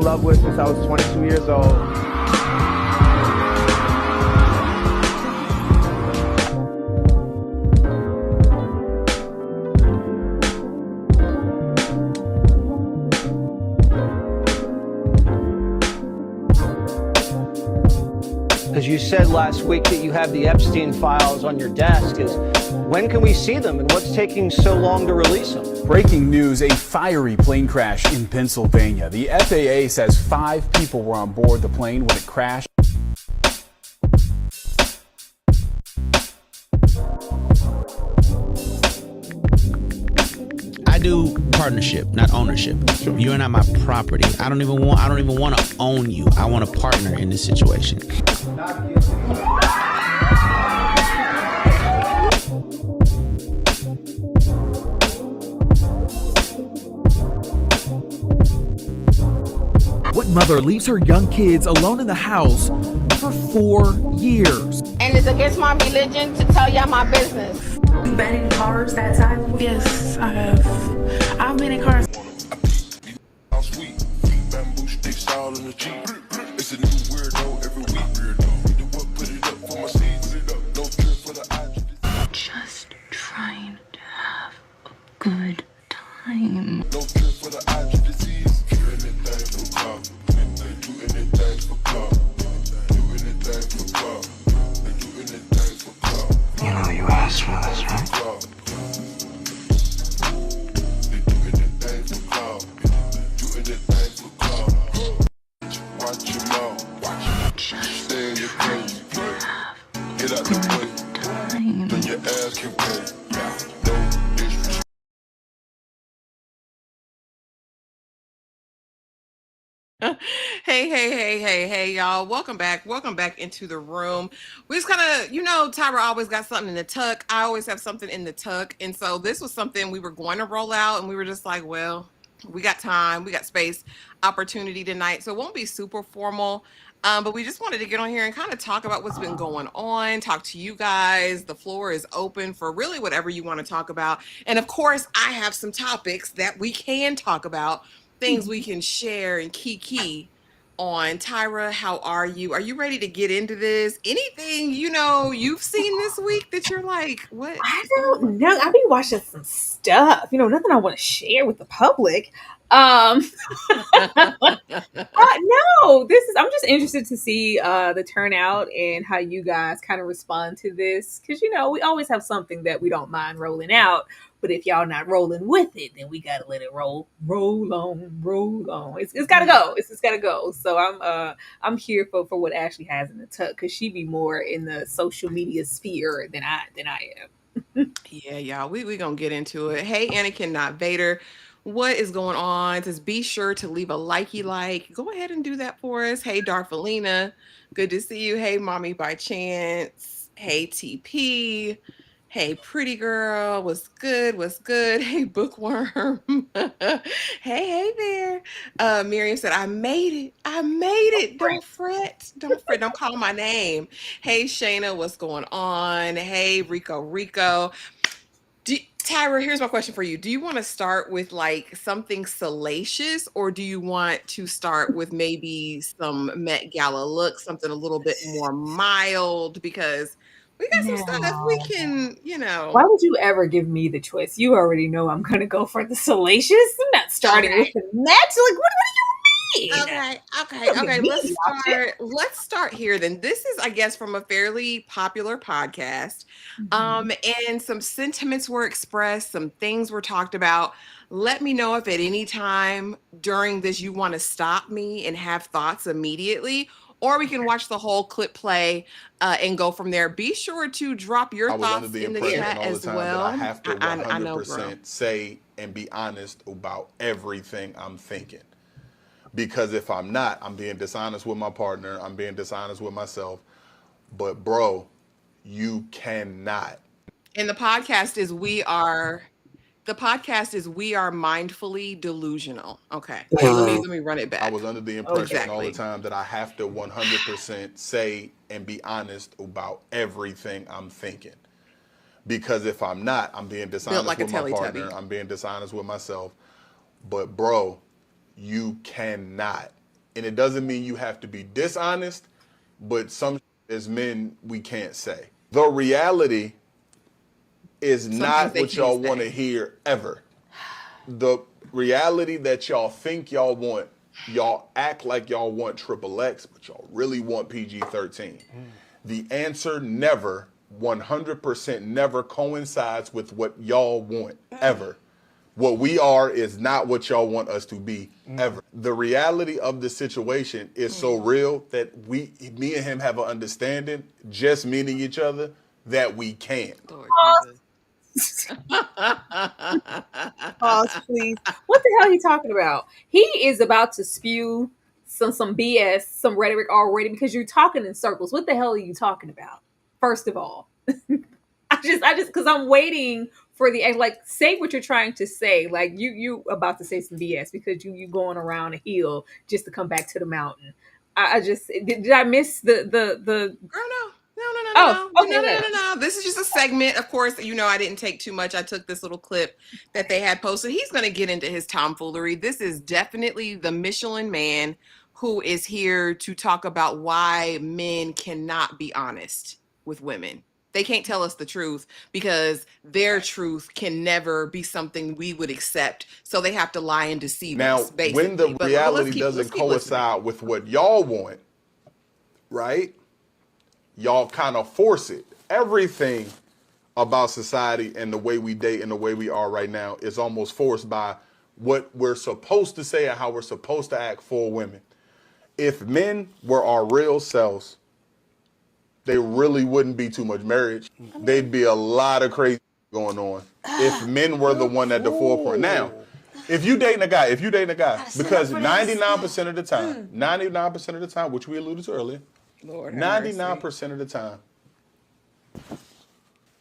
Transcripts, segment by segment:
love with since I was 22 years old. Because you said last week that you have the Epstein files on your desk. When can we see them, and what's taking so long to release them? Breaking news, a fiery plane crash in Pennsylvania. The FAA says 5 people were on board the plane when it crashed. I do partnership, not ownership. Sure. You're not my property. I don't even want to own you. I want to partner in this situation. What mother leaves her young kids alone in the house for 4 years? And it's against my religion to tell y'all my business. You been in cars that time? Yes, I have. I've been in cars. Just trying to have a good time. You know you asked for this, right? Just trying to have a good time. Hey, y'all. Welcome back into the room. We just kind of, Tyra always got something in the tuck. I always have something in the tuck. And so this was something we were going to roll out, and we were just like, well, we got time, we got space, opportunity tonight. So it won't be super formal, but we just wanted to get on here and kind of talk about what's been going on, talk to you guys. The floor is open for really whatever you want to talk about. And of course, I have some topics that we can talk about, things we can share and key on. Tyra, how are you? Are you ready to get into this? Anything, you've seen this week that you're like, what? I don't know. I've been watching some stuff, nothing I want to share with the public. No, I'm just interested to see the turnout and how you guys kind of respond to this. Because, we always have something that we don't mind rolling out. But if y'all not rolling with it, then we gotta let it roll on. It's gotta go. It's just gotta go. So I'm here for what Ashley has in the tuck, because she be more in the social media sphere than I am. Yeah, y'all. We gonna get into it. Hey, Anakin, not Vader. What is going on? Just be sure to leave a likey. Go ahead and do that for us. Hey, Darfelina. Good to see you. Hey, Mommy by Chance. Hey, TP. Hey, pretty girl. What's good? Hey, bookworm. Hey there. Miriam said, I made it. Don't fret. Don't call my name. Hey, Shayna. What's going on? Hey, Rico. Tyra, here's my question for you. Do you want to start with like something salacious, or do you want to start with maybe some Met Gala look, something a little bit more mild? Because we got some stuff we can, Why would you ever give me the choice? You already know I'm going to go for the salacious. I'm not starting with the match. Like, what do you mean? Okay. Let's start here then. This is, I guess, from a fairly popular podcast. And some sentiments were expressed, some things were talked about. Let me know if at any time during this you want to stop me and have thoughts immediately, or we can watch the whole clip play and go from there. Be sure to drop your thoughts in the chat as well. I have to 100% say and be honest about everything I'm thinking. Because if I'm not, I'm being dishonest with my partner. I'm being dishonest with myself. But bro, you cannot. And the podcast is we are mindfully delusional. Okay. Let me run it back. I was under the impression all the time that I have to 100% say and be honest about everything I'm thinking. Because if I'm not, I'm being dishonest with my partner. I'm being dishonest with myself. But bro, you cannot And it doesn't mean you have to be dishonest, but some as men, we can't say. The reality is not what y'all want to hear ever. The reality that y'all think y'all want, y'all act like y'all want XXX, but y'all really want PG-13. The answer never, 100% never coincides with what y'all want, ever. What we are is not what y'all want us to be, ever. The reality of the situation is so real that me and him have an understanding, just meeting each other, that we can't. Lord Jesus. Pause, please. What the hell are you talking about? He is about to spew some BS, some rhetoric already, because you're talking in circles. What the hell are you talking about? First of all, I just, because I'm waiting for the, like, say what you're trying to say. Like you about to say some BS because you going around a hill just to come back to the mountain. I just, did I miss the Girl, no. No. This is just a segment. Of course, you know, I didn't take too much. I took this little clip that they had posted. He's going to get into his tomfoolery. This is definitely the Michelin man who is here to talk about why men cannot be honest with women. They can't tell us the truth because their truth can never be something we would accept. So they have to lie and deceive us, basically. When the reality doesn't coincide with what y'all want, right? Y'all kind of force it. Everything about society and the way we date and the way we are right now is almost forced by what we're supposed to say and how we're supposed to act for women. If men were our real selves, there really wouldn't be too much marriage. There'd be a lot of crazy going on if men were the one at the forefront. Now, if you dating a guy, because 99% of the time, which we alluded to earlier, 99% of the time,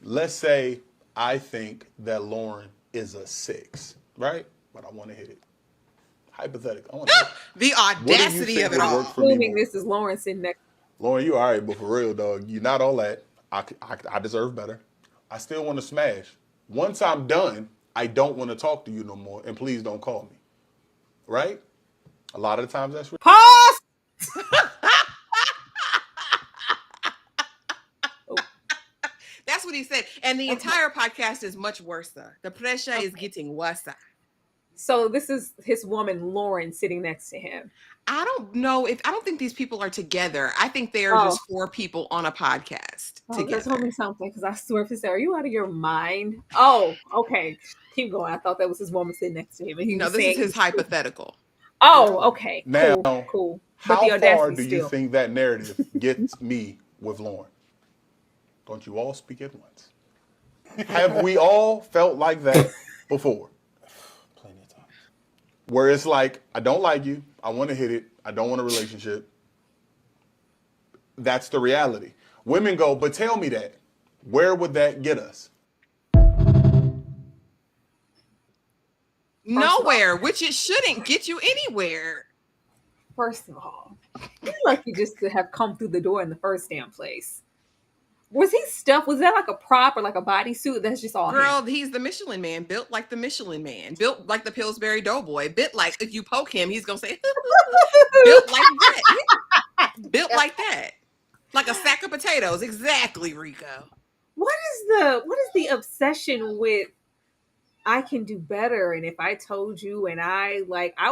let's say I think that Lauren is a 6, right? But I want to hit it. Hypothetical. I want to hit it. The audacity of it all. Assuming this is Lauren sitting next. Lauren, you all right, but for real, dog, you're not all that. I deserve better. I still want to smash. Once I'm done, I don't want to talk to you no more, and please don't call me. Right? A lot of the times that's Pause! That's what he said. And the entire podcast is much worse. The pressure is getting worse. So this is his woman, Lauren, sitting next to him. I don't think these people are together. I think they are just 4 people on a podcast together. Tell me something, because I swear to say, are you out of your mind? Oh, okay. Keep going. I thought that was his woman sitting next to him. And this is his hypothetical. Oh, okay. Now, cool. How far do you think that narrative gets me with Lauren? Don't you all speak at once? Have we all felt like that before? Plenty of times. Where it's like, I don't like you. I want to hit it. I don't want a relationship. That's the reality. Women go, but tell me that. Where would that get us? Nowhere, which it shouldn't get you anywhere. First of all, you're lucky just to have come through the door in the first damn place. Was he stuffed? Was that like a prop or like a bodysuit? That's just all. Girl, he's the Michelin man, built like the Michelin man, built like the Pillsbury Doughboy, bit like if you poke him, he's gonna say, built like that, built like that, like a sack of potatoes. Exactly, Rico. What is the obsession with? I can do better, and if I told you, and I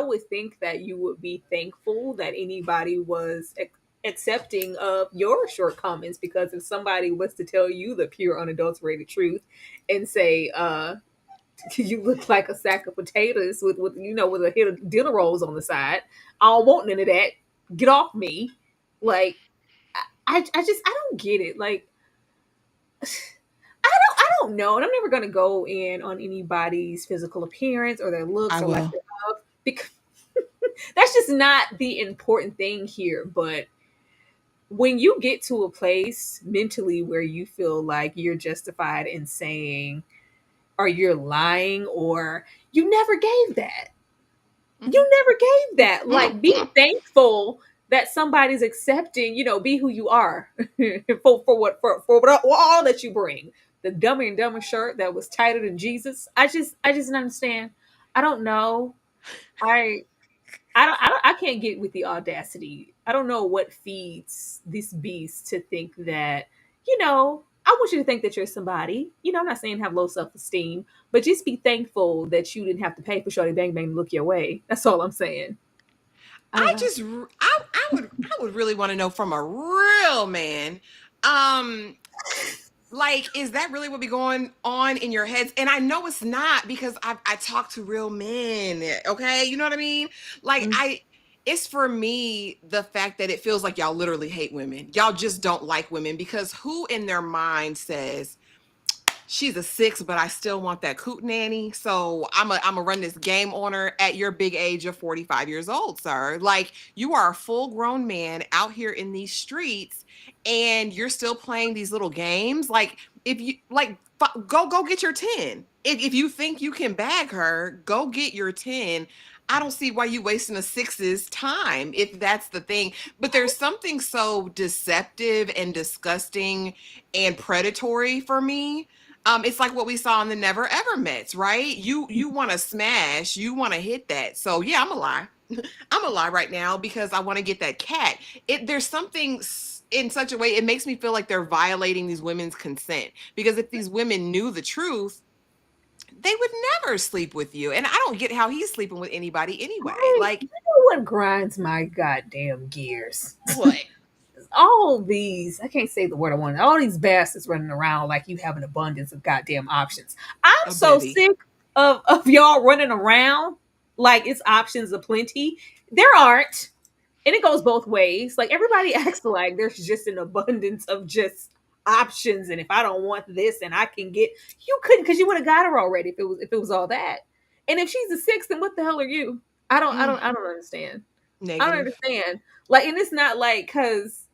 would think that you would be thankful that anybody was accepting of your shortcomings, because if somebody was to tell you the pure unadulterated truth and say you look like a sack of potatoes with a hit of dinner rolls on the side, I don't want none of that, get off me. Like I don't get it. Like I don't know, and I'm never gonna go in on anybody's physical appearance or their looks or lack thereof, because that's just not the important thing here. But when you get to a place mentally where you feel like you're justified in saying, or you're lying, or you never gave that. You never gave that. Like, be thankful that somebody's accepting, be who you are for all that you bring. The Dumber and Dumber shirt that was tighter than Jesus. I just don't understand. I don't know. I can't get with the audacity. I don't know what feeds this beast to think that, I want you to think that you're somebody. I'm not saying have low self-esteem, but just be thankful that you didn't have to pay for Shorty Bang Bang to look your way. That's all I'm saying. I would really want to know from a real man, like, is that really what be going on in your heads? And I know it's not, because I talk to real men. Okay, you know what I mean? Like, it's for me the fact that it feels like y'all literally hate women. Y'all just don't like women, because who in their mind says, she's a 6, but I still want that coot nanny. So I'm a run this game on her at your big age of 45 years old, sir. Like, you are a full grown man out here in these streets, and you're still playing these little games. Like, if you like, go get your 10. If you think you can bag her, go get your 10. I don't see why you wasting a 6's time if that's the thing. But there's something so deceptive and disgusting and predatory for me. It's like what we saw in the Never Ever Mets, right? You want to smash, you want to hit that. So yeah, I'm a lie. I'm a lie right now because I want to get that cat. There's something in such a way, it makes me feel like they're violating these women's consent. Because if these women knew the truth, they would never sleep with you. And I don't get how he's sleeping with anybody anyway. Like, you know what grinds my goddamn gears? What? All these, I can't say the word I want, all these bastards running around like you have an abundance of goddamn options. I'm so sick of y'all running around like it's options aplenty. There aren't. And it goes both ways. Like, everybody acts like there's just an abundance of just options, and if I don't want this and I can get, you couldn't, because you would have got her already if it was all that. And if she's a 6, then what the hell are you? I don't understand. Negative. I don't understand. Like, and it's not like, because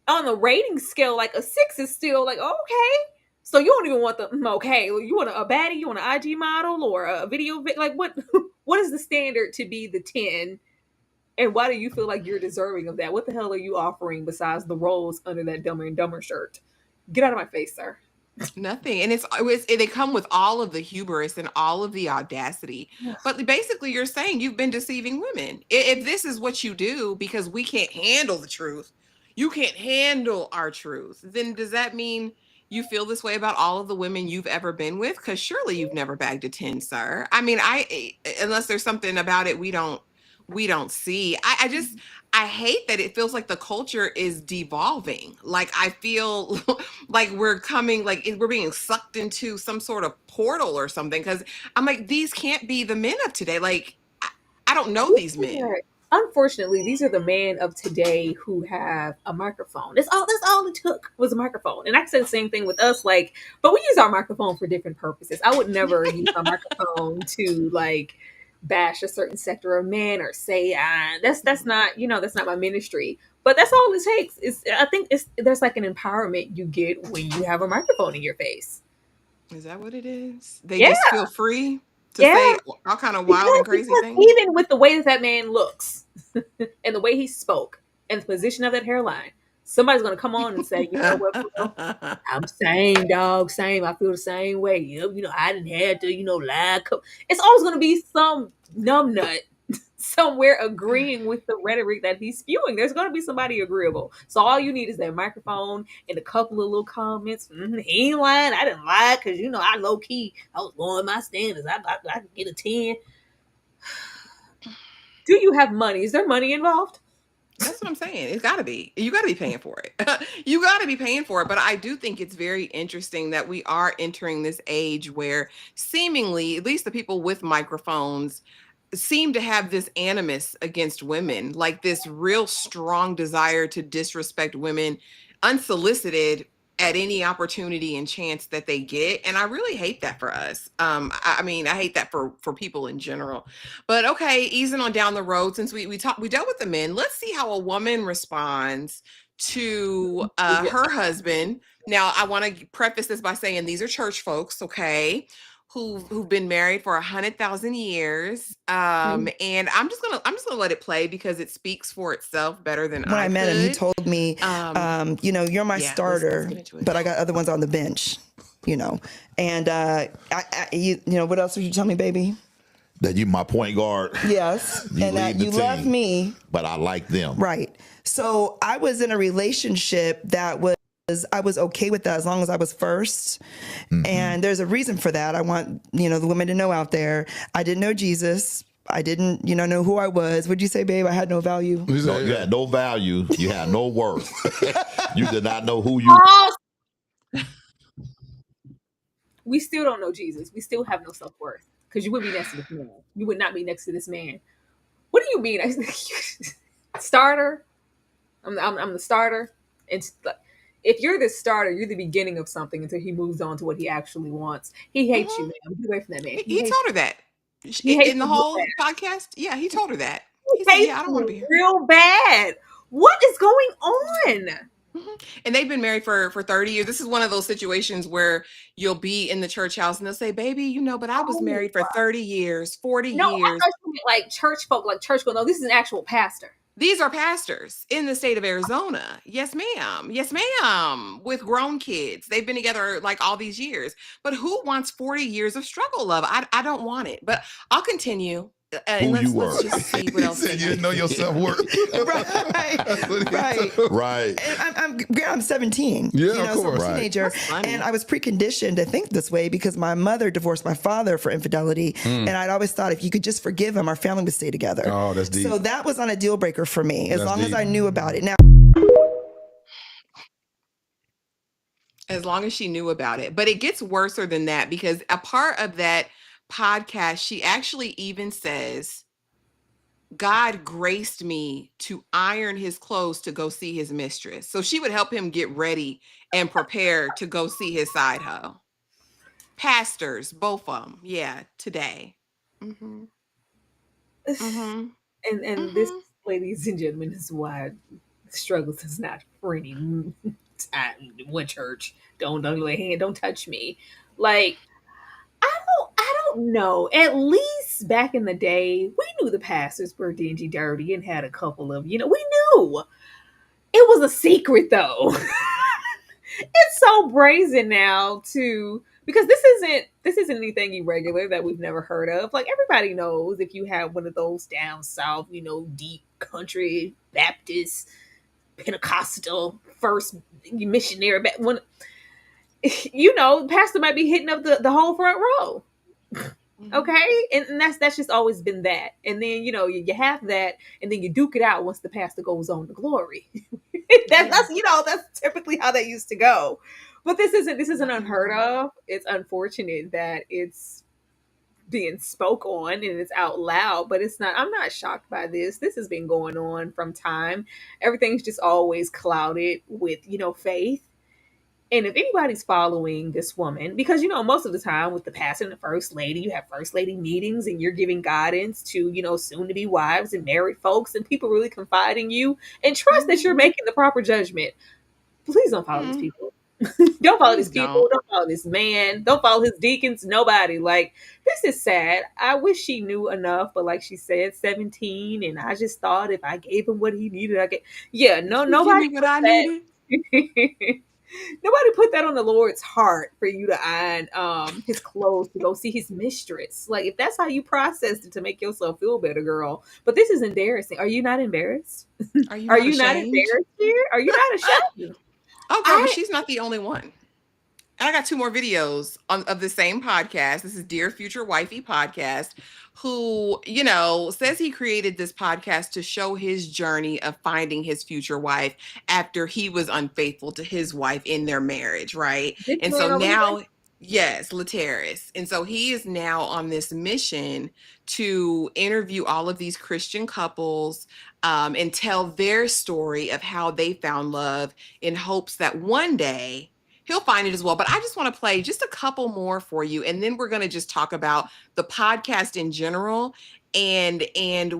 on the rating scale, like a 6 is still like, okay. So you don't even want okay, you want a baddie, you want an IG model or a video, like what is the standard to be the 10? And why do you feel like you're deserving of that? What the hell are you offering besides the roles under that Dumber and Dumber shirt? Get out of my face, sir. Nothing. And they come with all of the hubris and all of the audacity. But basically, you're saying you've been deceiving women. If this is what you do because we can't handle the truth, you can't handle our truth, then does that mean you feel this way about all of the women you've ever been with? Because surely you've never bagged a 10, sir. I mean, unless there's something about it we don't see. I hate that it feels like the culture is devolving. Like, I feel like we're being sucked into some sort of portal or something. Because I'm like, these can't be the men of today. Like, I don't know these men. Unfortunately, these are the men of today who have a microphone. That's all it took was a microphone. And I said the same thing with us, like, but we use our microphone for different purposes. I would never use our microphone to, like, bash a certain sector of men or say that's not my ministry. But that's all it takes. I think there's like an empowerment you get when you have a microphone in your face. Is that what it is? They just feel free to say all kind of wild and crazy things. Even with the way that man looks and the way he spoke and the position of that hairline, somebody's gonna come on and say, you know what, I'm same, dog, same. I feel the same way. I didn't have to, lie. It's always gonna be some numbnut somewhere agreeing with the rhetoric that he's spewing. There's gonna be somebody agreeable. So all you need is that microphone and a couple of little comments. He ain't lying. I didn't lie because I low key. I was lowering my standards. I could get a 10. Do you have money? Is there money involved? That's what I'm saying. It's got to be. You got to be paying for it. You got to be paying for it. But I do think it's very interesting that we are entering this age where seemingly, at least the people with microphones, seem to have this animus against women, like this real strong desire to disrespect women unsolicited at any opportunity and chance that they get. And I really hate that for us. I mean, I hate that for people in general. But okay, easing on down the road, since we dealt with the men, let's see how a woman responds to her husband. Now, I want to preface this by saying these are church folks, okay, who've been married for 100,000 years. And I'm just gonna let it play because it speaks for itself better than when I met him. He told me, you're my starter, but I got other ones on the bench. And what else did you tell me, baby? That you my point guard. Yes. You And that lead the you love team, me. but I like them. Right. So I was in a relationship that I was okay with that as long as I was first. And there's a reason for that. I want, the women to know out there. I didn't know Jesus. I didn't, know who I was. Would you say, babe, I had no value? No, you had no value. You had no worth. You did not know who you. We still don't know Jesus. We still have no self-worth because you wouldn't be next to this man. You would not be next to this man. What do you mean? Starter? I'm the starter. And if you're the starter, you're the beginning of something until he moves on to what he actually wants. He hates you, man. Get away from that man. He told her that in the whole podcast. Yeah, he told her that. He said, "Yeah, I don't want to be here." Real bad. What is going on? And they've been married for 30 years. This is one of those situations where you'll be in the church house and they'll say, "Baby, but I was married for 30 years, 40 years." I thought you meant like church folk, like church go. No, this is an actual pastor. These are pastors in the state of Arizona. Yes, ma'am. Yes, ma'am. With grown kids. They've been together like all these years. But who wants 40 years of struggle love? I don't want it. But I'll continue. Let's just see what else. You didn't know your self-worth. Right. And I'm 17. Yeah, of course. So I'm a teenager. And I was preconditioned to think this way because my mother divorced my father for infidelity. And I'd always thought if you could just forgive him, our family would stay together. Oh, that's deep. So that was not a deal breaker for me, as long as I knew about it. Now, as long as she knew about it. But it gets worse than that because a part of that podcast, she actually even says, God graced me to iron his clothes to go see his mistress. So she would help him get ready and prepare to go see his side hoe. Pastors, both of them. Yeah, today. And this, ladies and gentlemen, is why struggles is not for any one church. Don't lay hand, don't touch me. Like, I don't know. At least back in the day, we knew the pastors were dingy, dirty, and had a couple of, we knew. It was a secret though. It's so brazen now because this isn't anything irregular that we've never heard of. Like, everybody knows if you have one of those down south, deep country Baptist, Pentecostal, first missionary, pastor might be hitting up the whole front row. Okay. And that's just always been that. And then, you have that and then you duke it out once the pastor goes on to glory. That's typically how that used to go. But this isn't unheard of. It's unfortunate that it's being spoke on and it's out loud, but I'm not shocked by this. This has been going on from time. Everything's just always clouded with, faith. And if anybody's following this woman, because, most of the time with the pastor and the first lady, you have first lady meetings and you're giving guidance to, soon to be wives and married folks, and people really confide in you and trust that you're making the proper judgment. Please don't follow these people. Don't follow these people. Don't follow this man. Don't follow his deacons. Nobody. Like, this is sad. I wish she knew enough, but like she said, 17, and I just thought if I gave him what he needed, nobody put that. Nobody put that on the Lord's heart for you to iron his clothes to go see his mistress. Like, if that's how you processed it to make yourself feel better, girl. But this is embarrassing. Are you not embarrassed? Are you not embarrassed here? Are you not ashamed? Oh, girl, but she's not the only one. And I got 2 more videos of the same podcast. This is Dear Future Wifey podcast, who, says he created this podcast to show his journey of finding his future wife after he was unfaithful to his wife in their marriage, right? And so now, yes, Lateris. And so he is now on this mission to interview all of these Christian couples and tell their story of how they found love in hopes that one day he'll find it as well. But I just want to play just a couple more for you. And then we're going to just talk about the podcast in general and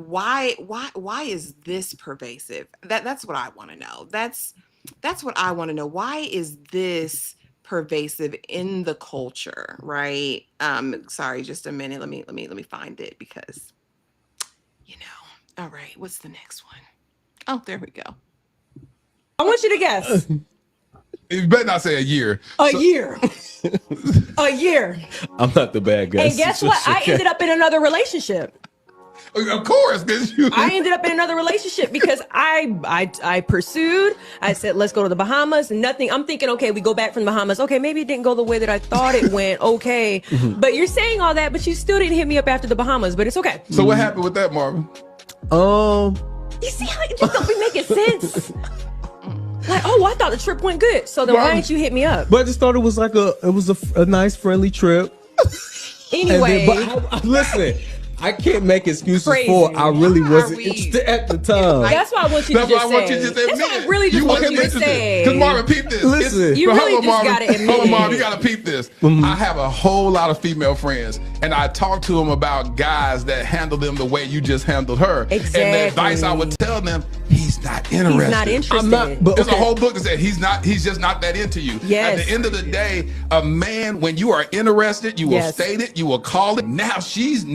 why is this pervasive? That's what I want to know. That's what I want to know. Why is this pervasive in the culture, right? Sorry, just a minute. Let me find it because, all right, what's the next one? Oh, there we go. I want you to guess. You better not say a year. A year. A year. I'm not the bad guy. And guess what? I ended up in another relationship. Of course, because I ended up in another relationship because I pursued. I said, let's go to the Bahamas. Nothing. I'm thinking, okay, we go back from the Bahamas. Okay, maybe it didn't go the way that I thought it went. Okay. But you're saying all that, but you still didn't hit me up after the Bahamas, but it's okay. So what happened with that, Marvin? You see how it just don't be making sense? Like, oh, I thought the trip went good. So then why didn't you hit me up? But I just thought it was like a nice friendly trip. Anyway. Listen, I can't make excuses for I really wasn't interested at the time. That's why I want you to just say. That's why I really just want you to say. Because Marvin, peep this. Listen. You really just got to admit Hold on, Marvin, you got to peep this. I have a whole lot of female friends, and I talk to them about guys that handle them the way you just handled her. Exactly. And the advice I would tell them, he's not interested. He's not interested. I'm not, but There's a whole book that said he's just not that into you. Yes. At the end of the day, a man, when you are interested, you will state it, you will call it. Now she's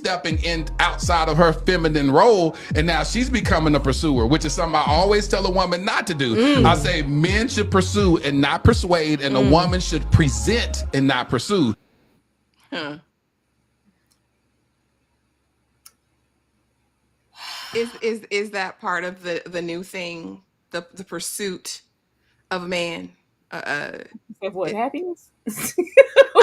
stepping in outside of her feminine role, and now she's becoming a pursuer, which is something I always tell a woman not to do. I say men should pursue and not persuade, and a woman should present and not pursue. Huh. Is that part of the new thing, the pursuit of a man? Of what, happiness?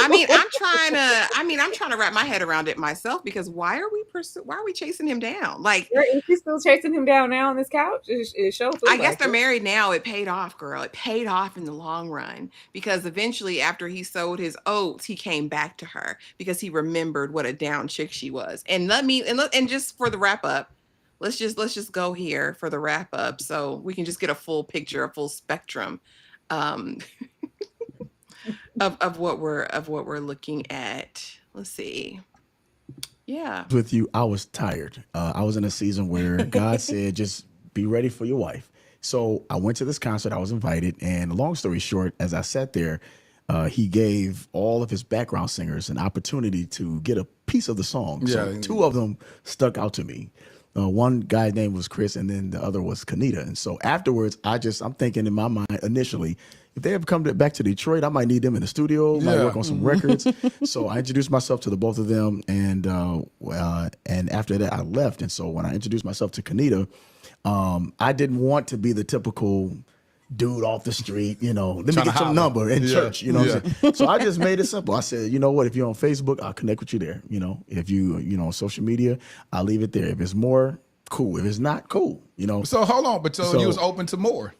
I'm trying to wrap my head around it myself, because why are we chasing him down? Like, is she still chasing him down now on this couch? It shows. I guess they're married now. It paid off, girl. It paid off in the long run, because eventually, after he sold his oats, he came back to her because he remembered what a down chick she was. And just for the wrap up, let's just go here for the wrap up, so we can just get a full picture, a full spectrum. Of what we're looking at. Let's see. Yeah. With you, I was tired. I was in a season where God said, just be ready for your wife. So I went to this concert. I was invited. And long story short, as I sat there, he gave all of his background singers an opportunity to get a piece of the song. So two of them stuck out to me. One guy's name was Chris, and then the other was Kanita. And so afterwards, I'm thinking in my mind initially, if they ever come back to Detroit, I might need them in the studio, might work on some records. So I introduced myself to the both of them, and after that, I left. And so when I introduced myself to Kanita, I didn't want to be the typical dude off the street, let me get your number in church, what I'm saying? So I just made it simple. I said, you know what, if you're on Facebook, I'll connect with you there. If you, on social media, I'll leave it there. If it's more, cool. If it's not, cool. So hold on, but so you was open to more.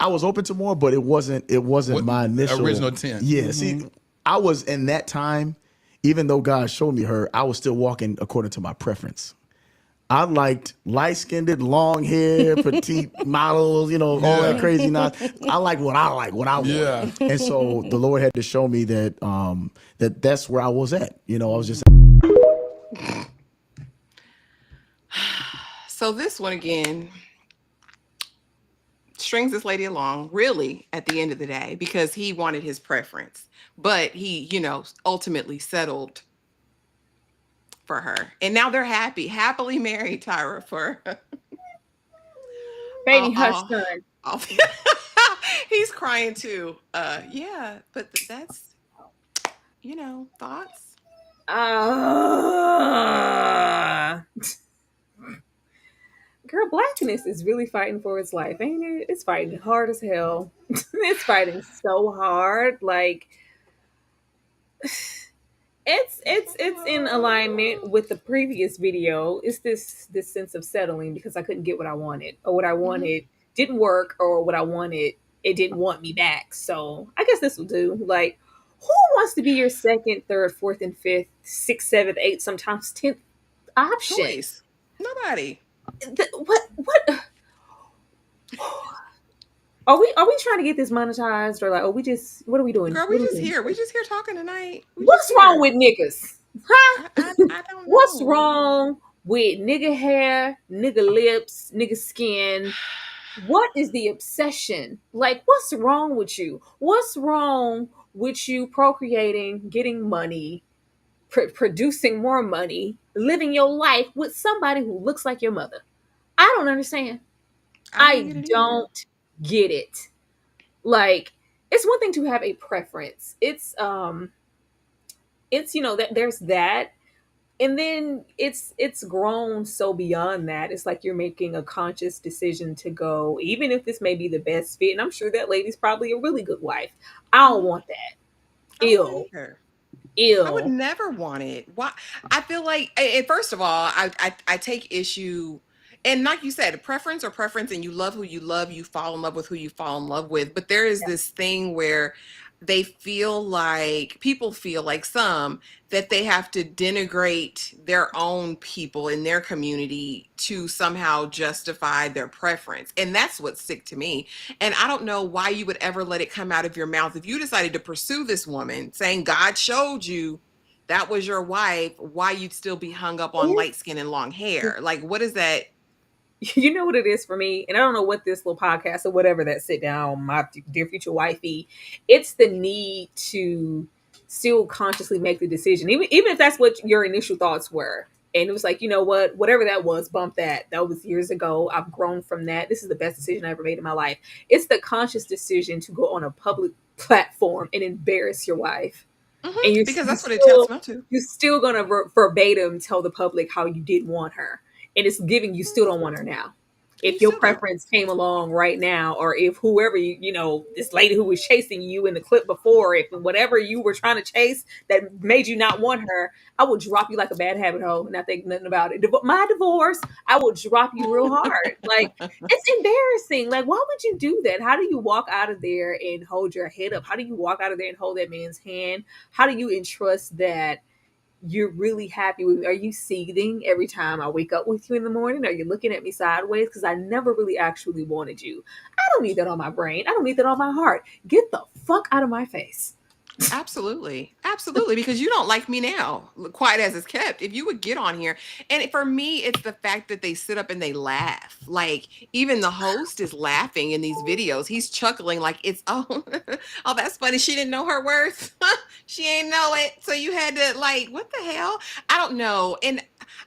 I was open to more, but it wasn't my initial original intent. Yeah, see, I was in that time, even though God showed me her, I was still walking according to my preference. I liked light-skinned, long hair, petite models, all that crazy nonsense. I like what I want. And so the Lord had to show me that that's where I was at. I was just. So this one again strings this lady along, really, at the end of the day, because he wanted his preference, but he, ultimately settled for her, and now they're happily married. Tyra, for baby hush son. He's crying too. Yeah, but that's thoughts. Girl, blackness is really fighting for its life, ain't it? It's fighting hard as hell. It's fighting so hard, like. It's in alignment with the previous video. It's this sense of settling because I couldn't get what I wanted, or what I wanted didn't work, or what I wanted, it didn't want me back. So I guess this will do. Like, who wants to be your second, third, fourth, and fifth, sixth, seventh, eighth, sometimes 10th option? Choice. Nobody. What? Are we trying to get this monetized, or like, what are we doing? Girl, we just here talking tonight. What's wrong with niggas? Huh? I don't know. What's wrong with nigga hair, nigga lips, nigga skin? What is the obsession? Like, what's wrong with you? What's wrong with you procreating, getting money, producing more money, living your life with somebody who looks like your mother? I don't understand. I don't get it. Like, it's one thing to have a preference. It's that there's that, and then it's grown so beyond that. It's like you're making a conscious decision to go, even if this may be the best fit, and I'm sure that lady's probably a really good wife. I don't want that. Ew. I would never want it. Why? I feel like, first of all, I take issue, and like you said, preference or preference, and you love who you love, you fall in love with who you fall in love with. But there is this thing where people feel like that they have to denigrate their own people in their community to somehow justify their preference. And that's what's sick to me. And I don't know why you would ever let it come out of your mouth. If you decided to pursue this woman, saying God showed you that was your wife, why you'd still be hung up on light skin and long hair. Like, what is that? You know what it is for me, and I don't know what this little podcast or whatever that sit down, my dear future wifey, it's the need to still consciously make the decision, even if that's what your initial thoughts were. And it was like, you know what, whatever that was, bump that. That was years ago. I've grown from that. This is the best decision I ever made in my life. It's the conscious decision to go on a public platform and embarrass your wife. And because that's what it tells me to. You're still gonna verbatim tell the public how you didn't want her. And it's giving you still don't want her now. If your preference came along right now, or if whoever this lady who was chasing you in the clip before, if whatever you were trying to chase that made you not want her, I would drop you like a bad habit hoe and not think nothing about it. My divorce, I would drop you real hard. Like, it's embarrassing. Like, why would you do that? How do you walk out of there and hold your head up? How do you walk out of there and hold that man's hand? How do you entrust that you're really happy with me? Are you seething every time I wake up with you in the morning? Are you looking at me sideways? Because I never really actually wanted you. I don't need that on my brain. I don't need that on my heart. Get the fuck out of my face. Absolutely. Absolutely. Because you don't like me now, quiet as it's kept. If you would get on here. And for me, it's the fact that they sit up and they laugh. Like, even the host is laughing in these videos. He's chuckling like it's, oh, that's funny. She didn't know her worth. She ain't know it. So you had to, like, what the hell? I don't know. And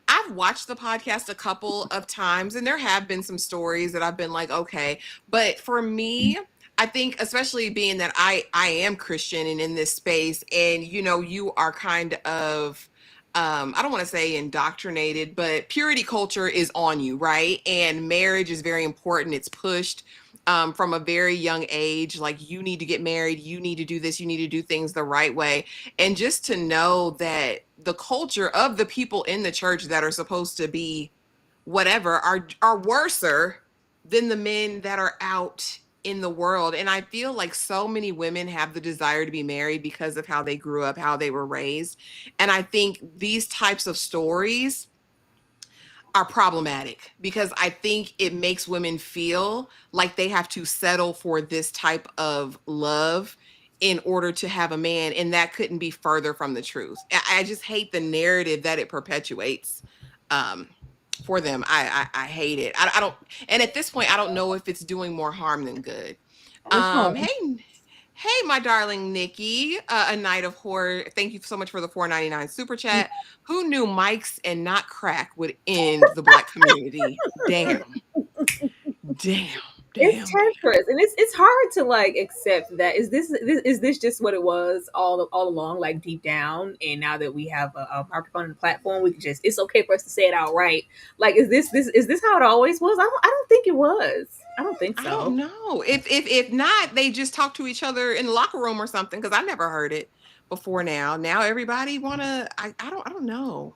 I've watched the podcast a couple of times, and there have been some stories that I've been like, okay. But for me, I think, especially being that I am Christian and in this space, and you are kind of I don't want to say indoctrinated, but purity culture is on you, right? And marriage is very important. It's pushed from a very young age. Like, you need to get married, you need to do this, you need to do things the right way. And just to know that the culture of the people in the church that are supposed to be whatever are worser than the men that are out in the world. And I feel like so many women have the desire to be married because of how they grew up, how they were raised. And I think these types of stories are problematic because I think it makes women feel like they have to settle for this type of love in order to have a man. And that couldn't be further from the truth. I just hate the narrative that it perpetuates. For them. I hate it. I don't, and at this point, I don't know if it's doing more harm than good. Hey, my darling Nikki, a night of horror. Thank you so much for the $4.99 super chat. Who knew mics and not crack would end the Black community? Damn. It's tense, and it's hard to like accept that. Is this just what it was all along, like deep down? And now that we have a microphone and a platform, we can just, it's okay for us to say it outright. Like, is this how it always was? I don't think it was. I don't think so. I don't know. If not, they just talk to each other in the locker room or something. Because I never heard it before now. Now everybody wanna. I don't know.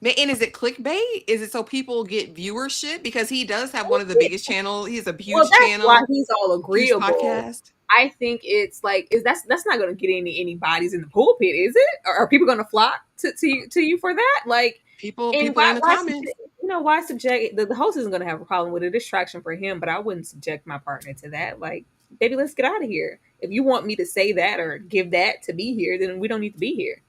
And is it clickbait? Is it so people get viewership? Because he does have one of the biggest channels. He's a huge channel. Why he's all agreeable. Podcast. I think it's like, that's not going to get any bodies in the pulpit, is it? Or are people going to flock to you for that? Like, people in the comments. Why subject the host isn't going to have a problem with a distraction for him, but I wouldn't subject my partner to that. Like, baby, let's get out of here. If you want me to say that or give that to be here, then we don't need to be here.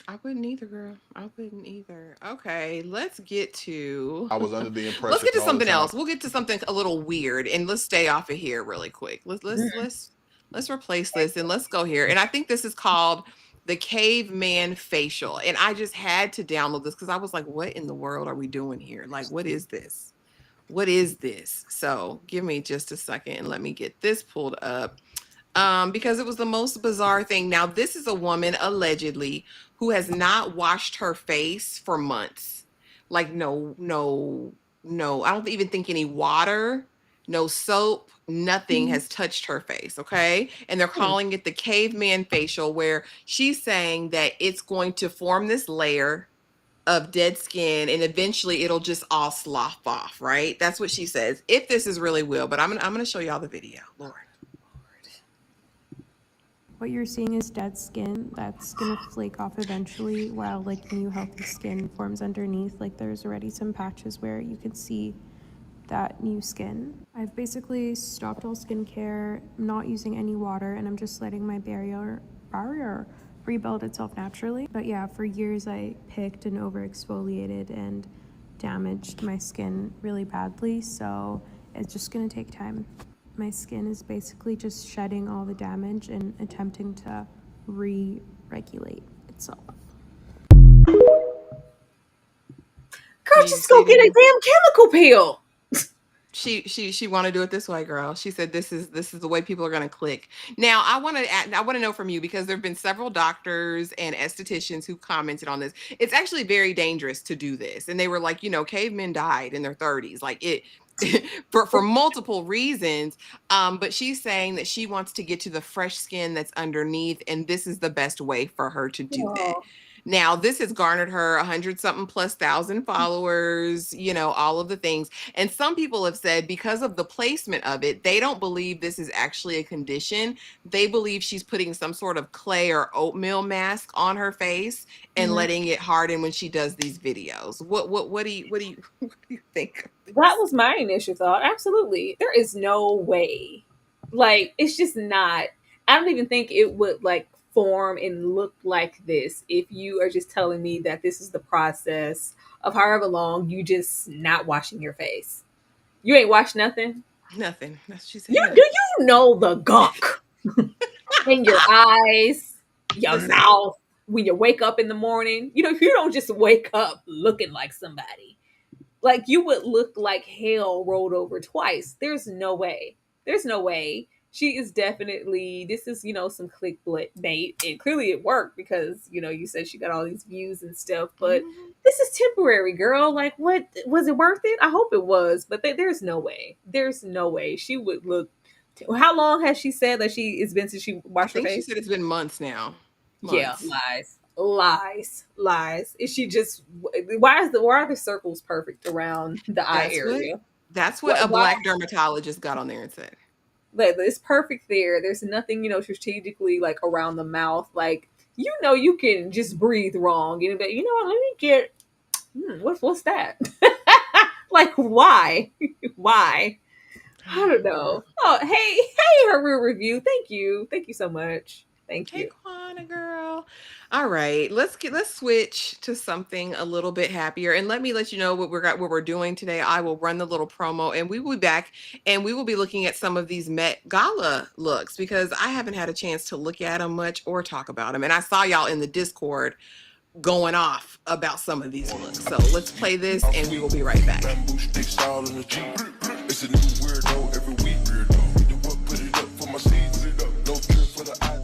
I wouldn't either, girl. I wouldn't either. Okay, let's get to. I was under the impression. Let's get to something else. We'll get to something a little weird, and let's stay off of here really quick. Let's replace this and let's go here. And I think this is called the caveman facial. And I just had to download this because I was like, "What in the world are we doing here? Like, what is this? what is this? So give me just a second and let me get this pulled up. Because it was the most bizarre thing. Now, this is a woman allegedly who has not washed her face for months. Like no, I don't even think any water, no soap, nothing has touched her face. Okay. And they're calling it the caveman facial, where she's saying that it's going to form this layer of dead skin and eventually it'll just all slough off. Right. That's what she says. If this is really real, but I'm going to show y'all the video. Lord. What you're seeing is dead skin that's gonna flake off eventually, while like new healthy skin forms underneath. Like there's already some patches where you can see that new skin. I've basically stopped all skincare, not using any water, and I'm just letting my barrier rebuild itself naturally. But yeah, for years I picked and over exfoliated and damaged my skin really badly, so it's just gonna take time. My skin is basically just shedding all the damage and attempting to re-regulate itself. Girl, just go get a damn chemical peel. She want to do it this way, girl. She said this is the way people are going to click. Now, I want to know from you, because there've been several doctors and estheticians who commented on this. It's actually very dangerous to do this. And they were like, cavemen died in their 30s. Like it for multiple reasons. But she's saying that she wants to get to the fresh skin that's underneath, and this is the best way for her to do that. Now, this has garnered her 100-something plus thousand followers, all of the things. And some people have said because of the placement of it, they don't believe this is actually a condition. They believe she's putting some sort of clay or oatmeal mask on her face and letting it harden when she does these videos. What do you think? That was my initial thought. Absolutely. There is no way. Like, it's just not. I don't even think it would form and look like this if you are just telling me that this is the process of however long you just not washing your face. You ain't washed nothing? Nothing. That's what she said. Do you know the gunk in your eyes, your mouth, when you wake up in the morning? You don't just wake up looking like somebody. Like, you would look like hell rolled over twice. There's no way. There's no way. She is definitely, this is, some clickbait, and clearly it worked because, you said she got all these views and stuff, but this is temporary, girl. Like, what, was it worth it? I hope it was, but there's no way. There's no way she would look. How long has she said that it's been since she washed her face? She said it's been months now. Yeah, lies. Is she just, why are the circles perfect around the eye area? That's what a black dermatologist got on there and said. Like, it's perfect there. There's nothing, strategically around the mouth. Like, you can just breathe wrong. And let me get, what's that? Like, why? Why? I don't know. Oh, hey, her real review. Thank you so much. Thank you. Hey, Quana girl. All right, let's switch to something a little bit happier, and let me let you know what we're doing today. I will run the little promo, and we will be back, and we will be looking at some of these Met Gala looks, because I haven't had a chance to look at them much or talk about them, and I saw y'all in the Discord going off about some of these looks. So let's play this, and we will be right back. It's a new weirdo every week. Put it up for my seeds. No care for the eye.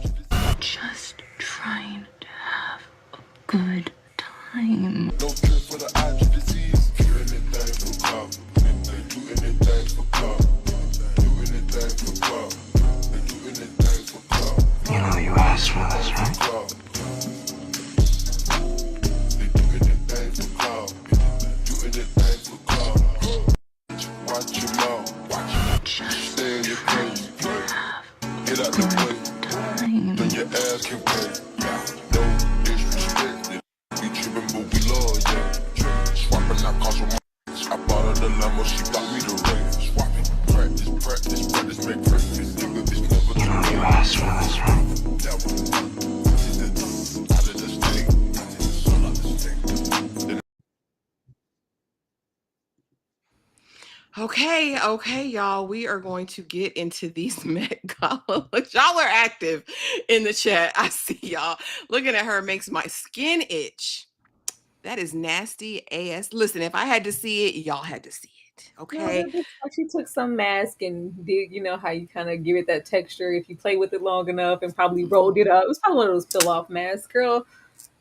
Just trying to have a good time. No care for the eye disease. Do anything for club. They do anything for club. Do anything for club. They do anything for club. You know you asked for this, right? They do anything for club. Do anything for club. Watch your mouth. Stay in your place. Get out the way. Then your ass can pay. No disrespect. We trippin', but we love, yeah. Swappin', I cost her I bought her the limo, she got me the ring. Swappin', practice, make breakfast. Nigga, it's never too late. You asked for this, right? Out of the state. Okay, y'all. We are going to get into these Met Gala looks. Y'all are active in the chat. I see y'all. Looking at her makes my skin itch. That is nasty ass. Listen, if I had to see it, y'all had to see Okay. No, she took some mask and did, you know, how you kind of give it that texture if you play with it long enough, and probably rolled it up. It was probably one of those peel off masks, girl.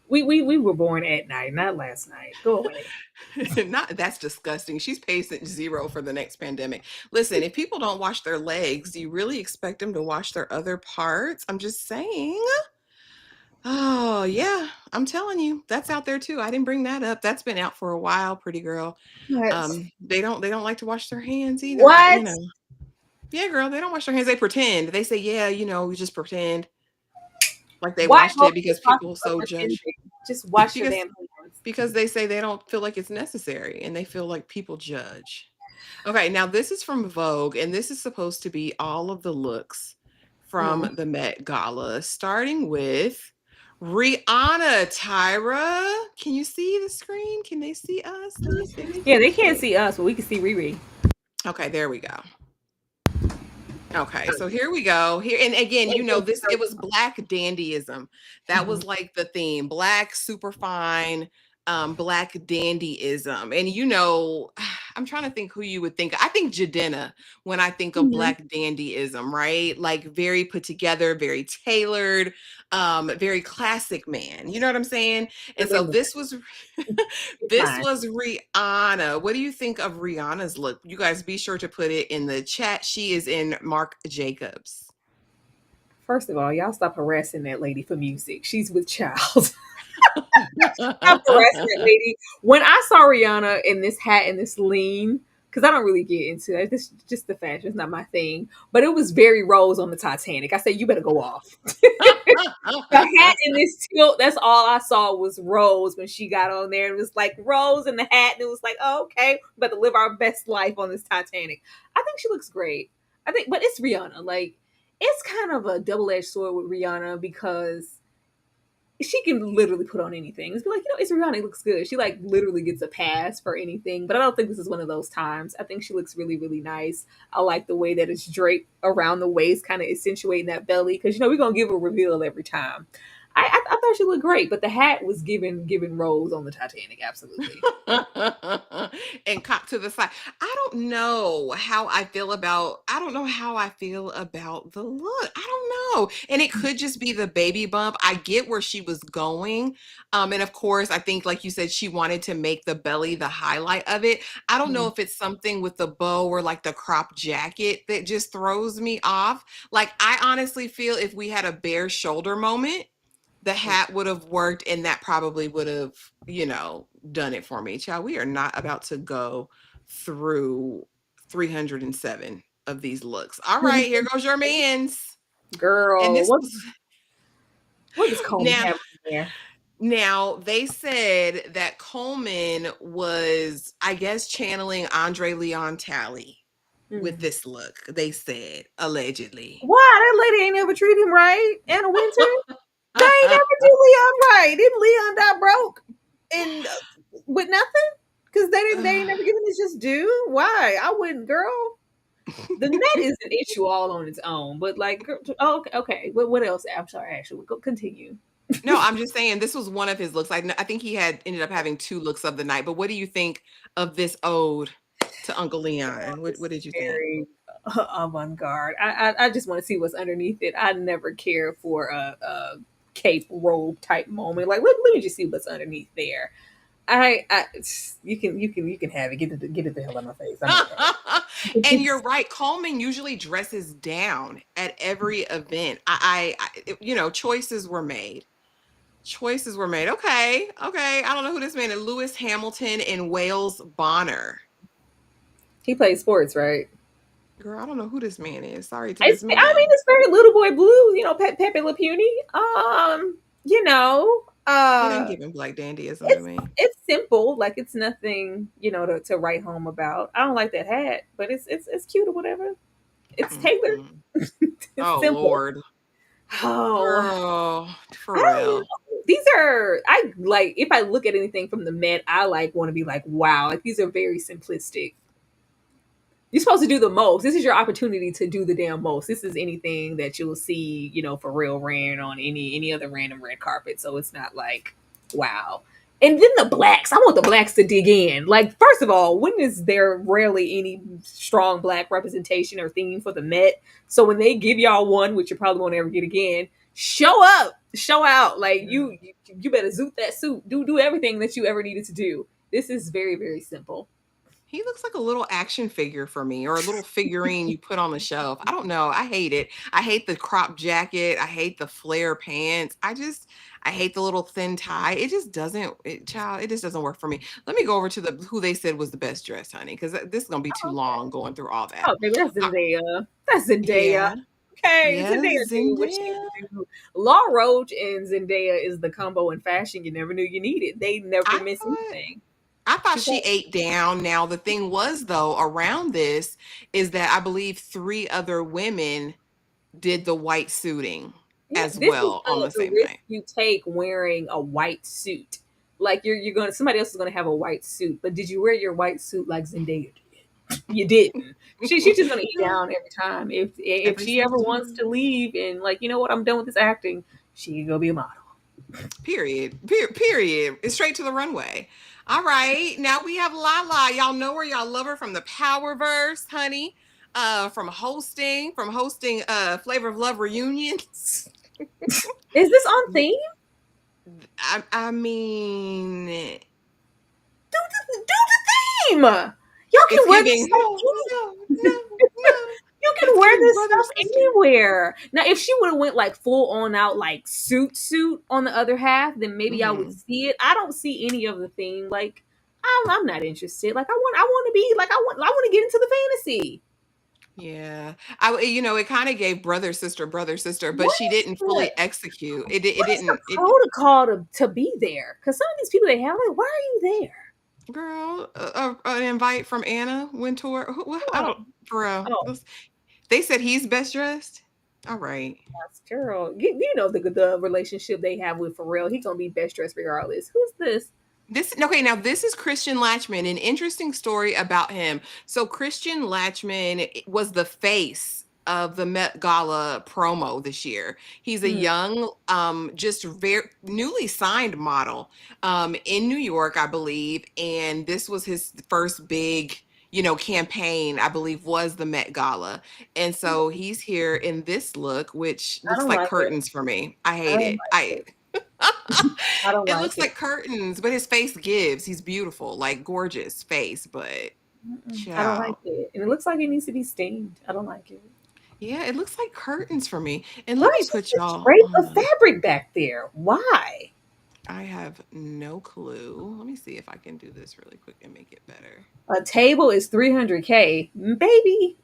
We were born at night, not last night. Go away. That's disgusting. She's patient zero for the next pandemic. Listen, if people don't wash their legs, do you really expect them to wash their other parts? I'm just saying. Oh, yeah. I'm telling you, that's out there too. I didn't bring that up. That's been out for a while, pretty girl. What? They don't like to wash their hands either. What? Yeah, girl, they don't wash their hands. They pretend. They say, yeah, we just pretend like they Why washed it because people so pretending? judge. Just wash your Because damn hands. because they say they don't feel like it's necessary and they feel like people judge. Okay, now this is from Vogue, and this is supposed to be all of the looks from the Met Gala, starting with Rihanna. Tyra, can you see the screen? Can they see us? Let me see. Yeah, they can't see us, but we can see Riri. Okay, there we go. Okay, so here we go. Here, and again, it was Black dandyism. That was like the theme. Black super fine, Black dandyism. And I'm trying to think who you would think. I think Jadena when I think of Black dandyism, right? Like very put together, very tailored, very classic man. You know what I'm saying? And so this was Rihanna. What do you think of Rihanna's look? You guys be sure to put it in the chat. She is in Marc Jacobs. First of all, y'all stop harassing that lady for music. She's with child. Stop harassing that lady. When I saw Rihanna in this hat and this lean, because I don't really get into it. This just the fashion. It's not my thing. But it was very Rose on the Titanic. I said, you better go off. The hat and this tilt, that's all I saw was Rose when she got on there. It was like Rose in the hat. And it was like, oh, okay, we better live our best life on this Titanic. I think she looks great. But it's Rihanna. Like, it's kind of a double-edged sword with Rihanna because she can literally put on anything. It's like, it's Rihanna, it looks good. She like literally gets a pass for anything, but I don't think this is one of those times. I think she looks really, really nice. I like the way that it's draped around the waist, kind of accentuating that belly. Cause we're going to give a reveal every time. I thought she looked great, but the hat was giving Rose on the Titanic. Absolutely. And cop to the side. I don't know how I feel about the look. I don't know. And it could just be the baby bump. I get where she was going. And of course, I think, like you said, she wanted to make the belly the highlight of it. I don't know if it's something with the bow or like the crop jacket that just throws me off. Like, I honestly feel if we had a bare shoulder moment, the hat would have worked, and that probably would have, done it for me. Child, we are not about to go through 307 of these looks. All right, here goes your man's. Girl, and this what does Coleman have in there? Now, they said that Coleman was, I guess, channeling Andre Leon Talley with this look. They said, allegedly. Why? That lady ain't never treat him right. Anna Wintour? They ain't never do Leon right. Didn't Leon die broke and with nothing? Because they ain't never given his just due. Why? I wouldn't, girl. The net is an issue all on its own. But like, okay. What else? I'm sorry, Ashley. Go continue. No, I'm just saying this was one of his looks. I think he had ended up having 2 looks of the night. But what do you think of this ode to Uncle Leon? What did you think? Avant-garde. I just want to see what's underneath it. I never care for a cape robe type moment. Like, let me just see what's underneath there. You can have it. Get it the hell out of my face. And you're right. Coleman usually dresses down at every event. I choices were made. Okay. I don't know who this man is. Lewis Hamilton and Wales Bonner. He plays sports, right? Girl, I don't know who this man is. Sorry to this man. I mean, it's very Little Boy Blue, Pepe Le Pew. He didn't give him Black dandyism to me. It's simple, like it's nothing, to write home about. I don't like that hat, but it's cute or whatever. It's tailored. It's simple. Lord. Oh, girl, for real. These are if I look at anything from the Met, I want to be like, wow, like these are very simplistic. You're supposed to do the most. This is your opportunity to do the damn most. This is anything that you'll see, for real ran on any other random red carpet. So it's not like, wow. And then the blacks, I want the blacks to dig in. Like, first of all, when is there rarely any strong black representation or theme for the Met? So when they give y'all one, which you probably won't ever get again, show up, show out. Like you better zoot that suit. Do everything that you ever needed to do. This is very, very simple. He looks like a little action figure for me, or a little figurine you put on the shelf. I don't know. I hate it. I hate the crop jacket. I hate the flare pants. I hate the little thin tie. It just doesn't, child, it just doesn't work for me. Let me go over to the who they said was the best dressed, honey, because this is gonna be too long going through all that. Oh, baby, that's Zendaya. That's Zendaya. Yeah. Okay, Yes, Zendaya do what she Zendaya. do. Law Roach and Zendaya is the combo in fashion you never knew you needed. They never miss anything. I thought she ate down. Now, the thing was, though, around this is that I believe 3 other women did the white suiting as This well is on the same risk thing. you take wearing a white suit. Like you're going to somebody else is going to have a white suit, but did you wear your white suit like Zendaya did? You didn't. She's just going to eat down every time. If she ever wants to leave and like, you know what, I'm done with this acting, she can go be a model. Period. Period. It's straight to the runway. All right. Now we have Lala. Y'all know her. Y'all love her from the Powerverse, honey. From hosting Flavor of Love reunions. Is this on theme? I mean, do the theme. Y'all can wear this stuff. You can wear this stuff anywhere. Now, if she would have went like full on out like suit on the other half, then maybe I would see it. I don't see any of the theme. Like, I'm not interested. Like, I want to be like I want to get into the fantasy. Yeah, it kind of gave brother sister, but she didn't fully execute. It didn't. Protocol to be there, because some of these people they have, like, why are you there? Girl, an invite from Anna Wintour. I don't, bro. They said he's best dressed. All right. Yes, girl. You know the relationship they have with Pharrell. He's gonna be best dressed regardless. Who's this? Now this is Christian Latchman. An interesting story about him. So Christian Latchman was the face of the Met Gala promo this year. He's a young, just very newly signed model in New York, I believe. And this was his first big, campaign, I believe, was the Met Gala. And so he's here in this look, which looks like curtains for me. I hate it. It looks like curtains, but his face gives. He's beautiful, like gorgeous face, but I don't like it. And it looks like it needs to be steamed. I don't like it. Yeah, it looks like curtains for me. And let me put y'all drape the fabric back there. Why? I have no clue. Let me see if I can do this really quick and make it better. A table is $300K. Baby.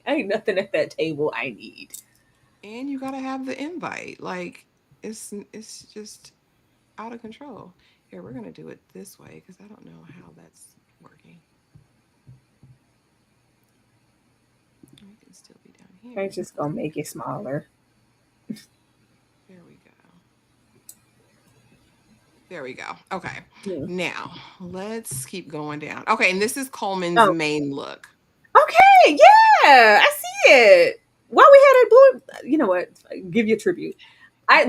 Ain't nothing at that table I need. And you gotta have the invite. Like, it's just out of control. Here, we're gonna do it this way because I don't know how that's working. We can still be down here. I'm just gonna make it smaller. There we go. Okay. Now let's keep going down. Okay, and this is Coleman's main look. Okay, yeah, I see it. While we had a blue, you know what? Give you a tribute.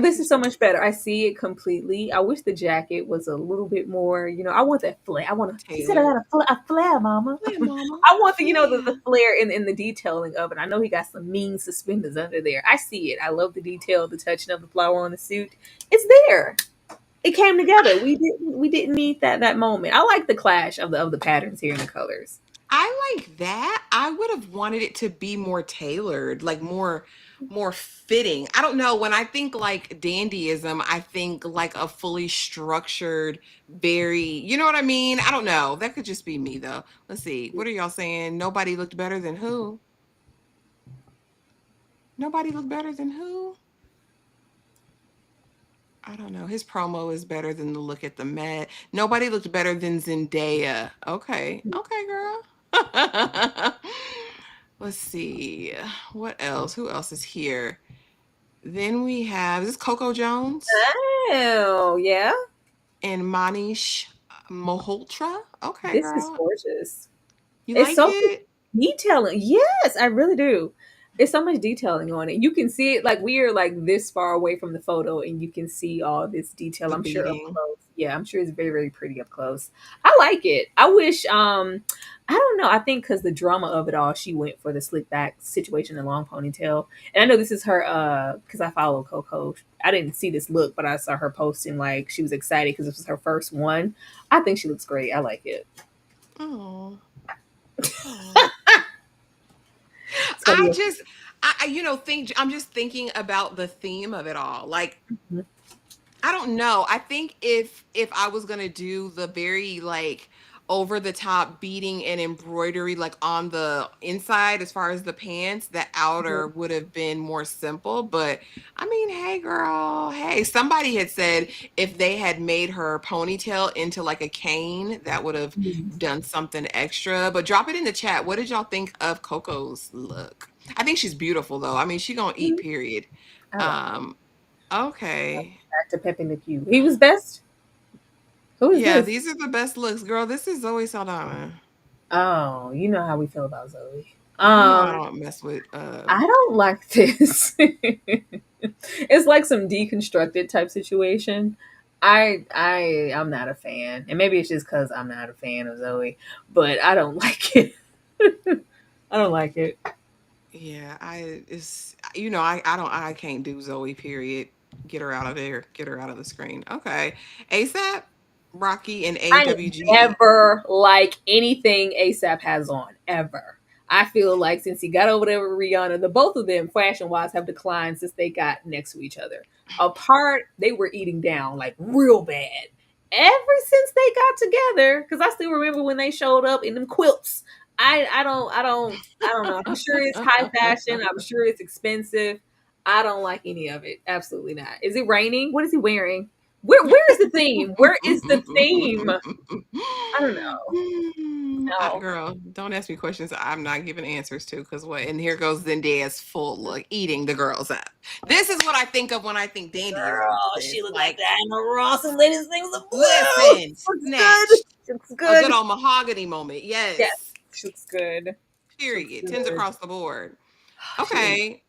This is so much better. I see it completely. I wish the jacket was a little bit more. I want that flare. I want to. He said I got a flare, mama. Flare, mama. I want the flare in the detailing of it. I know he got some mean suspenders under there. I see it. I love the detail, the touching of the flower on the suit. It's there. It came together. We didn't need that moment. I like the clash of the patterns here and the colors. I like that. I would have wanted it to be more tailored, like more fitting. I don't know. When I think like dandyism, I think like a fully structured, very, you know what I mean? I don't know. That could just be me though. Let's see. What are y'all saying? Nobody looked better than who? Nobody looked better than who? I don't know. His promo is better than the look at the Met. Nobody looked better than Zendaya. Okay. Okay, girl. Let's see. What else? Who else is here? Then we have, is this Coco Jones? Oh, yeah. And Manish Malhotra. Okay, this girl. is gorgeous. You like it? Detailing. Yes, I really do. It's so much detailing on it. You can see it, like we are like this far away from the photo and you can see all this detail. I'm sure up close. Yeah, I'm sure it's very, very pretty up close. I like it. I wish, I don't know. I think because the drama of it all, she went for the slick back situation and long ponytail. And I know this is her, because I follow Coco. I didn't see this look, but I saw her posting like she was excited because this was her first one. I think she looks great. I like it. Oh. So, I yeah. just, I'm just thinking about the theme of it all. Like, I don't know. I think if I was gonna do the very like over the top beading and embroidery like on the inside as far as the pants, the outer would have been more simple. But I mean, hey girl, hey, somebody had said if they had made her ponytail into like a cane, that would have done something extra. But drop it in the chat. What did y'all think of Coco's look? I think she's beautiful though. I mean, she gonna eat, period. Okay. Back to Pepe Le Pew. He was best. Who is Yeah, this? these are the best looks, girl. This is Zoe Saldana. Oh, you know how we feel about Zoe. You know I don't mess with. I don't like this. It's like some deconstructed type situation. I'm not a fan, and maybe it's just because I'm not a fan of Zoe, but I don't like it. I don't like it. Yeah, I can't do Zoe. Period. Get her out of there. Get her out of the screen. Okay, ASAP, Rocky, and AWG. I never like anything ASAP has on ever. I feel like since he got over there with Rihanna, the both of them fashion wise have declined since they got next to each other. Apart, they were eating down like real bad. Ever since they got together, because I still remember when they showed up in them quilts. I don't know. I'm sure it's high fashion. I'm sure it's expensive. I don't like any of it. Absolutely not. Is it raining? What is he wearing? Where is the theme? Where is the theme? I don't know. No. Girl, don't ask me questions I'm not giving answers to, because what? And here goes Zendaya's full look, eating the girls up. This is what I think of when I think Dandy Girl, earrings. she looked like Diana Ross and Ladies Things of Blue. Listen, snatched. It's A good. good old mahogany moment. Yes. Yes, looks good. Period. Looks 10s good. across the board. Okay.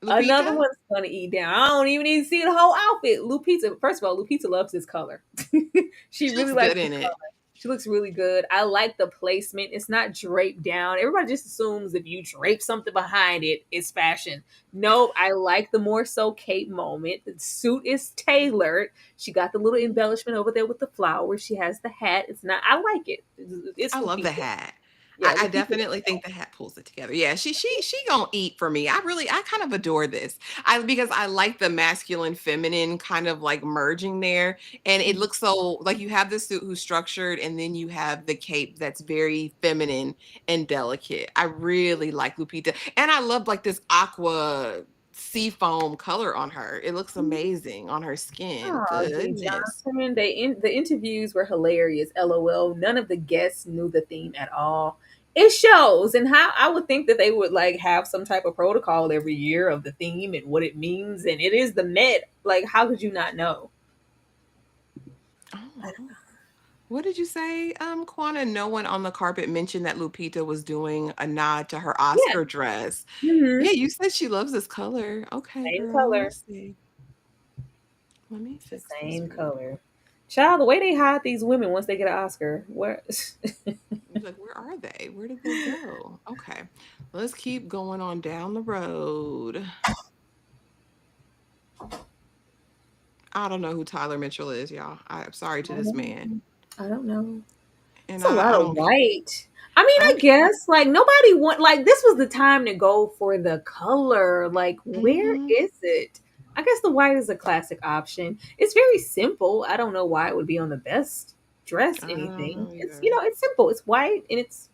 Another Lupita? one's gonna eat down. I don't even need to see the whole outfit. Lupita, first of all, Lupita loves this color. She really looks likes good in this it. color. She looks really good. I like the placement. It's not draped down. Everybody just assumes if you drape something behind it, it's fashion. No, I like the more so cape moment. The suit is tailored. She got the little embellishment over there with the flowers. She has the hat. It's not. I like it. It's I love Lupita. the hat. Yeah, I Lupita definitely think the hat pulls it together. Yeah, she gonna eat for me. I kind of adore this. Because I like the masculine feminine kind of like merging there, and it looks so like you have the suit who's structured, and then you have the cape that's very feminine and delicate. I really like Lupita, and I love like this aqua seafoam color on her. It looks amazing on her skin. Oh, G. Goodness. Johnson. The interviews were hilarious. LOL. None of the guests knew the theme at all. It shows, and how I would think that they would like have some type of protocol every year of the theme and what it means. And it is the Met. Like, how could you not know? What did you say, Quana? No one on the carpet mentioned that Lupita was doing a nod to her Oscar dress. Mhm. Yeah, you said she loves this color. Okay, Same girl. color. Let's see. Let me The fix same this. color. Child, the way they hide these women once they get an Oscar. Where? Like, where are they? Where did they go? Okay, let's keep going on down the road. I don't know who Tyler Mitchell is, y'all. I'm sorry to this man. I don't know. And It's a lot I of don't white. I mean, I guess like nobody want like this was the time to go for the color. Like, where is it? I guess the white is a classic option. It's very simple. I don't know why it would be on the best dress anything. It's it's simple. It's white and it's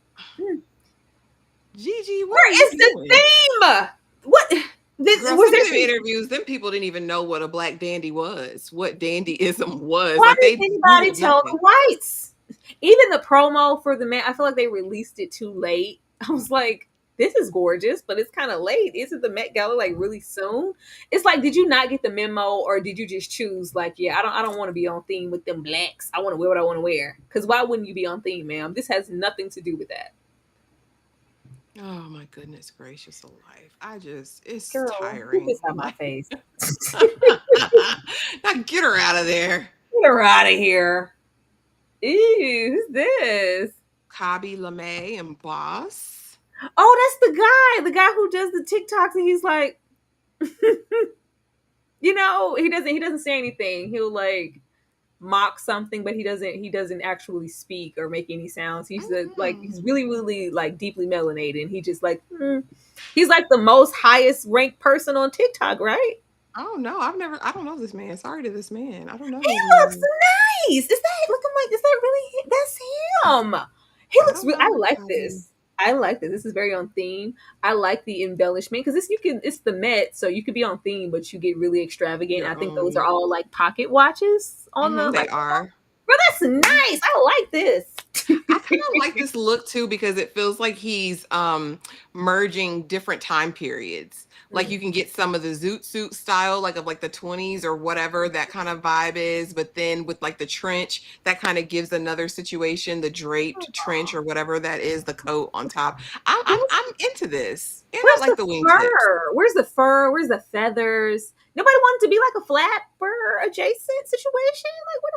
Gigi, where is the theme? What this Girl, was some there of the interviews, them people didn't even know what a black dandy was, what dandyism was. Why Like did anybody Googled tell nothing. the whites? Even the promo for the man, I feel like they released it too late. I was like, this is gorgeous, but it's kind of late. Isn't the Met Gala like really soon? It's like, did you not get the memo, or did you just choose like, yeah, I don't want to be on theme with them blacks. I want to wear what I want to wear. Because why wouldn't you be on theme, ma'am? This has nothing to do with that. Oh my goodness gracious alive. It's Girl, tiring. get this out my face. Now get her out of there. Get her out of here. Ew, who's this? Kabi LeMay and Boss. Oh, that's the guy who does the TikToks, and he's like, you know, he doesn't say anything. He'll like mock something, but he doesn't actually speak or make any sounds. He's he's really like deeply melanated, and he just like he's like the most highest ranked person on TikTok, right? Oh no, I don't know this man. Sorry to this man. I don't know. He looks nice. Is that really that's him? He looks really, I like this. I like this. This is very on theme. I like the embellishment because it's the Met, so you could be on theme, but you get really extravagant. I think those are all like pocket watches on the. They are. Bro, that's nice. I like this. I kind of like this look too because it feels like he's merging different time periods. Like you can get some of the zoot suit style, like of like the 20s or whatever that kind of vibe is, but then with like the trench, that kind of gives another situation, the draped trench or whatever that is, the coat on top. I'm into this. And I like the wingtips. Where's the fur? Where's the feathers? Nobody wanted to be like a flapper adjacent situation. Like what?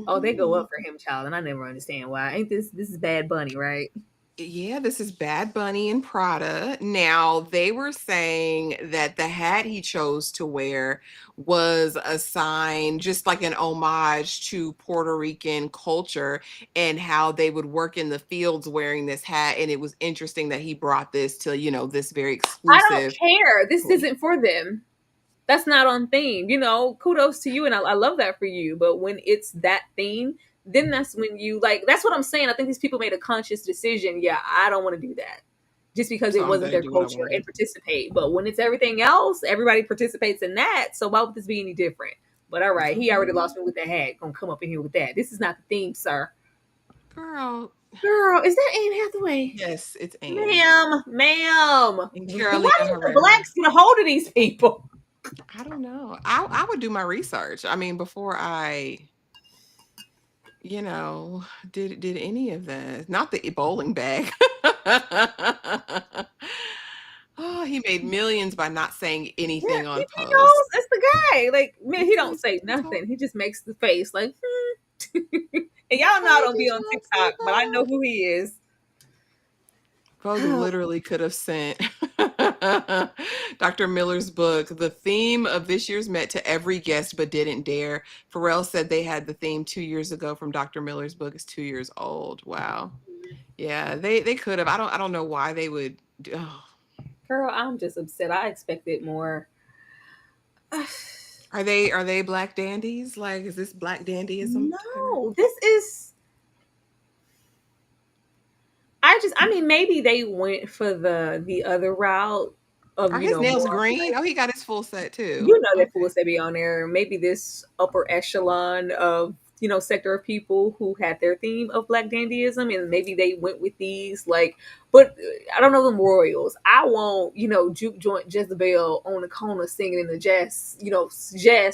Oh, they go up for him, child, and I never understand why. Ain't this is Bad Bunny, right? Yeah, this is Bad Bunny and Prada. Now, they were saying that the hat he chose to wear was a sign, just like an homage to Puerto Rican culture and how they would work in the fields wearing this hat. And it was interesting that he brought this to, this very exclusive. I don't care. This isn't for them. That's not on theme. Kudos to you, and I love that for you. But when it's that theme, then that's when you that's what I'm saying. I think these people made a conscious decision. Yeah, I don't want to do that just because it wasn't their culture and participate. But when it's everything else, everybody participates in that. So why would this be any different? But all right, he already lost me with that hat. Gonna come up in here with that. This is not the theme, sir. Girl, is that Anne Hathaway? Yes, it's Anne. Ma'am. And Why did the blacks get a hold of these people? I don't know. I would do my research. I mean, before I, did any of that. Not the bowling bag. Oh, he made millions by not saying anything on post. He knows that's the guy. Like, man, he don't say nothing. He just makes the face like, And y'all know I don't be on TikTok, but I know who he is. Vogue literally could have sent Dr. Miller's book, the theme of this year's Met, to every guest but didn't dare. Pharrell said they had the theme 2 years ago from Dr. Miller's book. It's 2 years old. Wow. Yeah, they could have. I don't know why they would. Girl, I'm just upset. I expected more. Are they black dandies? Like, is this black dandyism? No, this is. I mean, maybe they went for the other route of Are his nails green? Oh, he got his full set too. That full set be on there. Maybe this upper echelon of sector of people who had their theme of black dandyism, and maybe they went with these. But I don't know them royals. I want juke joint Jezebel on the corner singing in the jazz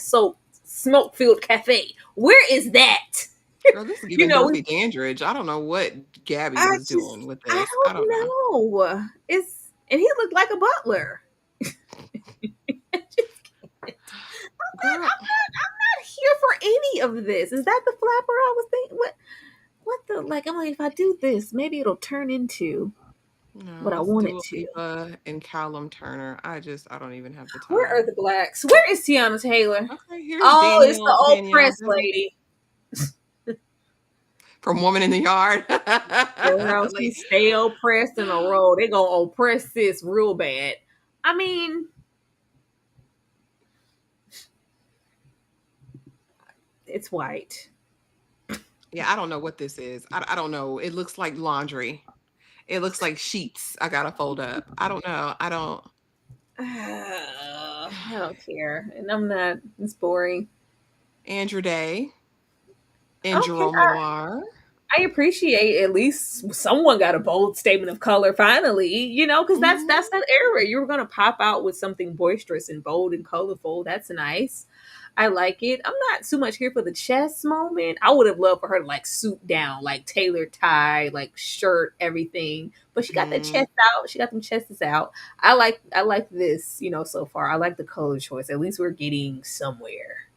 soap smoke filled cafe. Where is that? Girl, this is giving Dorothy Dandridge. I don't know what Gabby was doing with this. I don't know. And he looked like a butler. I'm not here for any of this. Is that the flapper I was thinking? What the I'm like, if I do this, maybe it'll turn into what I want it to. And Callum Turner. I don't even have the time. Where are the blacks? Where is Tiana Taylor? Okay, here's it's the old press lady. From Woman in the Yard. Girl, she stay oppressed in a row. They gonna oppress this real bad. I mean, it's white. Yeah, I don't know what this is. I don't know. It looks like laundry. It looks like sheets I gotta fold up. I don't know. I don't care. And I'm not. It's boring. Andrew Day. And Jerome Noir. I appreciate at least someone got a bold statement of color finally, because that's that era. You were going to pop out with something boisterous and bold and colorful. That's nice. I like it. I'm not too much here for the chest moment. I would have loved for her to suit down, tailor tie, shirt, everything. But she got that chest out. She got them chests out. I like this, so far. I like the color choice. At least we're getting somewhere.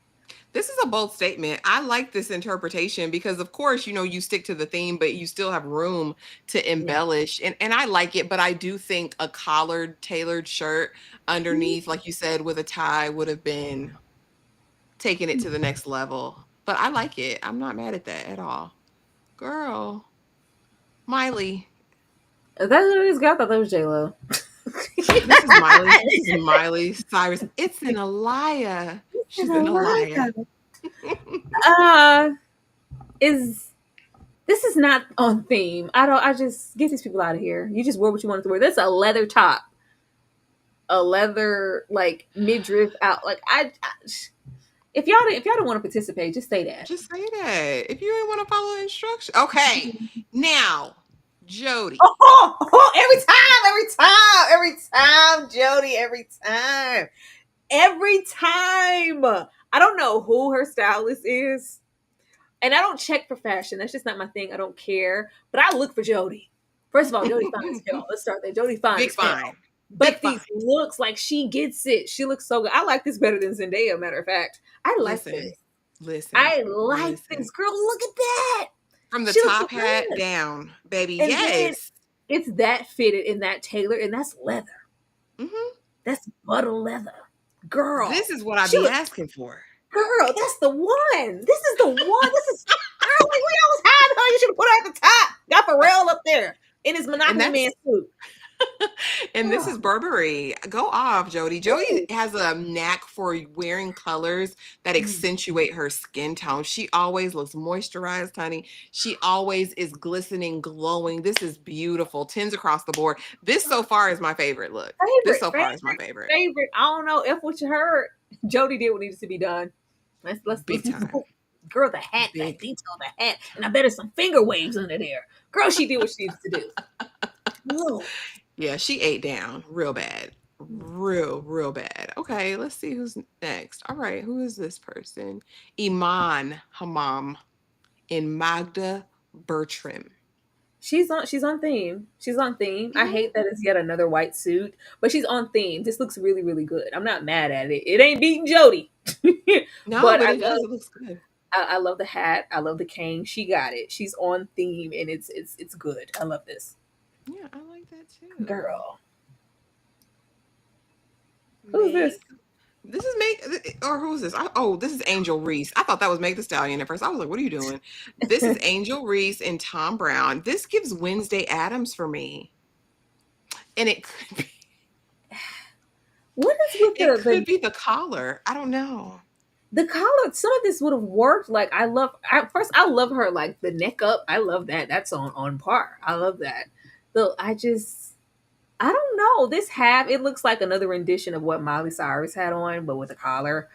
This is a bold statement. I like this interpretation because, of course, you stick to the theme, but you still have room to embellish. And I like it, but I do think a collared, tailored shirt underneath, like you said, with a tie would have been taking it to the next level. But I like it. I'm not mad at that at all. Girl, Miley. That's what it is. I thought that was J-Lo. This is Miley. This is Miley Cyrus. It's an Aliyah. She's an Aliyah. This is not on theme. I just get these people out of here. You just wear what you wanted to wear. That's a leather top. A leather like midriff out. Like if y'all don't want to participate, just say that. Just say that. If you ain't want to follow instructions. Okay. Now, Jody. Every time, Jody, every time. I don't know who her stylist is. And I don't check for fashion. That's just not my thing. I don't care. But I look for Jody. First of all, Jody fine as hell. Let's start there. Jody fine as hell. But these looks like she gets it. She looks so good. I like this better than Zendaya, matter of fact. I like this. I like this. Girl, look at that. From the top hat down, baby. And yes. It's that fitted and that tailored, and that's leather. Mm-hmm. That's butter leather. Girl. This is what I be asking for. Girl, that's the one. This is the one. This is girl, we always had her. You should have put her at the top. Got Pharrell up there in his Monopoly Man suit. And this is Burberry. Go off, Jody. Jody has a knack for wearing colors that accentuate her skin tone. She always looks moisturized, honey. She always is glistening, glowing. This is beautiful. 10s across the board. This so far is my favorite look. This so far is my favorite. I don't know if what you heard. Jody did what needed to be done. Let's big time. Girl, the hat, that detail, the hat. And I bet there's some finger waves under there. Girl, she did what she needs to do. Whoa. Yeah, she ate down real bad. Real bad. Okay, let's see who's next. All right, who is this person? Iman Hammam in Magda Bertram. She's on theme. She's on theme. I hate that it's yet another white suit, but she's on theme. This looks really, really good. I'm not mad at it. It ain't beating Jody. No, but it does. It looks good. I love the hat. I love the cane. She got it. She's on theme and it's good. I love this. Yeah, I like that too. Girl. Who's this? This is Meg, or who's this? This is Angel Reese. I thought that was Meg the Stallion at first. I was like, what are you doing? This is Angel Reese and Tom Brown. This gives Wednesday Addams for me. And it could be. What is with it could be the collar. I don't know. The collar, some of this would have worked. Like I love her, like the neck up. I love that. That's on par. I love that. So I don't know. This hat, it looks like another rendition of what Miley Cyrus had on, but with a collar.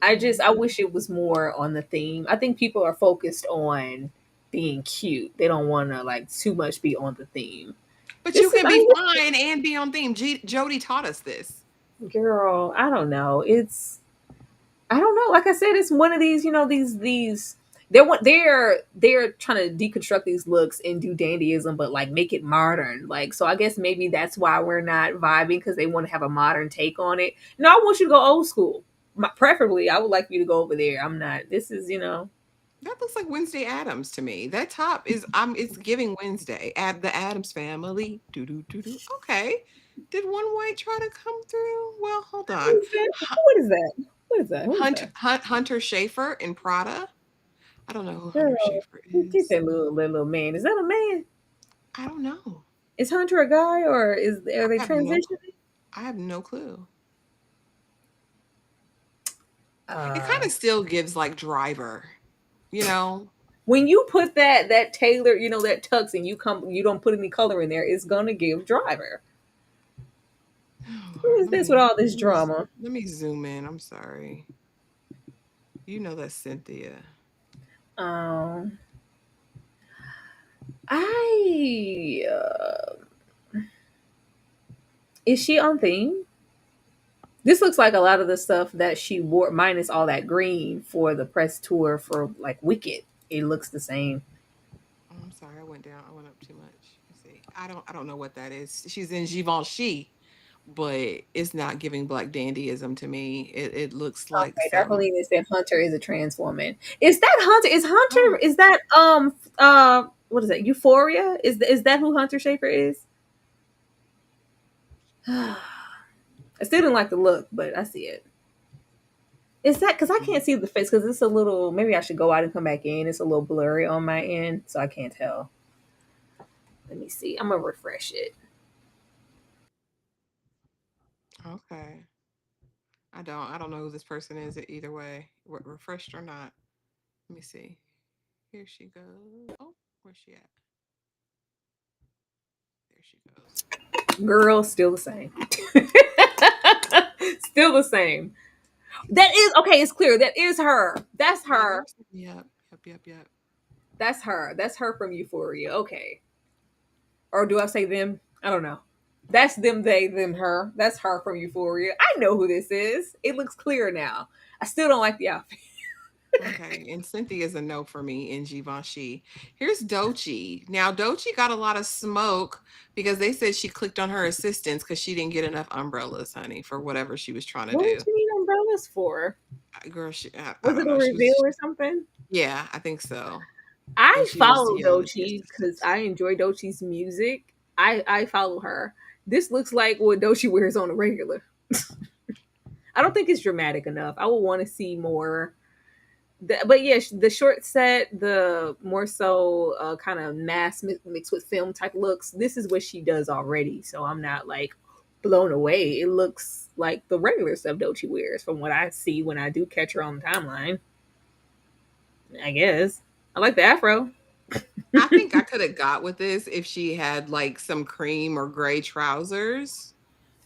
I wish it was more on the theme. I think people are focused on being cute. They don't want to like too much be on the theme. But you can be fine and be on theme. Jody taught us this. Girl, I don't know. I don't know. Like I said, it's one of these, these they're trying to deconstruct these looks and do dandyism, but like make it modern. Like, so I guess maybe that's why we're not vibing, because they want to have a modern take on it. No, I want you to go old school. Preferably, I would like you to go over there. I'm not. This is, That looks like Wednesday Addams to me. That top is it's giving Wednesday. Add the Addams family. Okay. Did one white try to come through? Well, hold on. What is that? Hunter Schafer in Prada. I don't know who Hunter Schafer is. He's that little man. Is that a man? I don't know. Is Hunter a guy, or are they transitioning? I have no clue. It kind of still gives like Driver, When you put that tailor, that tux, and you don't put any color in there, it's gonna give Driver. Who is this with all this drama? Let me zoom in. I'm sorry. That's Cynthia. Is she on theme? This looks like a lot of the stuff that she wore, minus all that green for the press tour for like Wicked. It looks the same. I'm sorry, I went up too much. Let's see. I don't know what that is. She's in Givenchy, but it's not giving black dandyism to me. It looks like Okay, some. Darlene said Hunter is a trans woman. Is that Hunter? Is Hunter? Oh. Is that what is that? Euphoria? Is that who Hunter Schafer is? I still didn't like the look, but I see it. Is that because I can't see the face? Because it's a little. Maybe I should go out and come back in. It's a little blurry on my end, so I can't tell. Let me see. I'm gonna refresh it. Okay. I don't know who this person is either way. Refreshed or not. Let me see. Here she goes. Oh, where's she at? There she goes. Girl, still the same. Still the same. That is okay. It's clear. That is her. That's her. Yep. That's her. That's her from Euphoria. Okay. Or do I say them? I don't know. That's them, they, them, her. That's her from Euphoria. I know who this is. It looks clear now. I still don't like the outfit. Okay, and Cynthia's a no for me in Givenchy. Here's Doechii. Now, Doechii got a lot of smoke because they said she clicked on her assistants because she didn't get enough umbrellas, honey, for whatever she was trying to What do. did you need umbrellas for? Girl, was it a reveal or something? Yeah, I think so. I follow Doechii because I enjoy Doechii's music. I follow her. This looks like what Doechii wears on a regular. I don't think it's dramatic enough. I would want to see more. But yeah, the short set, the more so kind of mass mixed with film type looks. This is what she does already, so I'm not like blown away. It looks like the regular stuff Doechii wears from what I see when I do catch her on the timeline. I guess I like the afro. I think I could have got with this if she had like some cream or gray trousers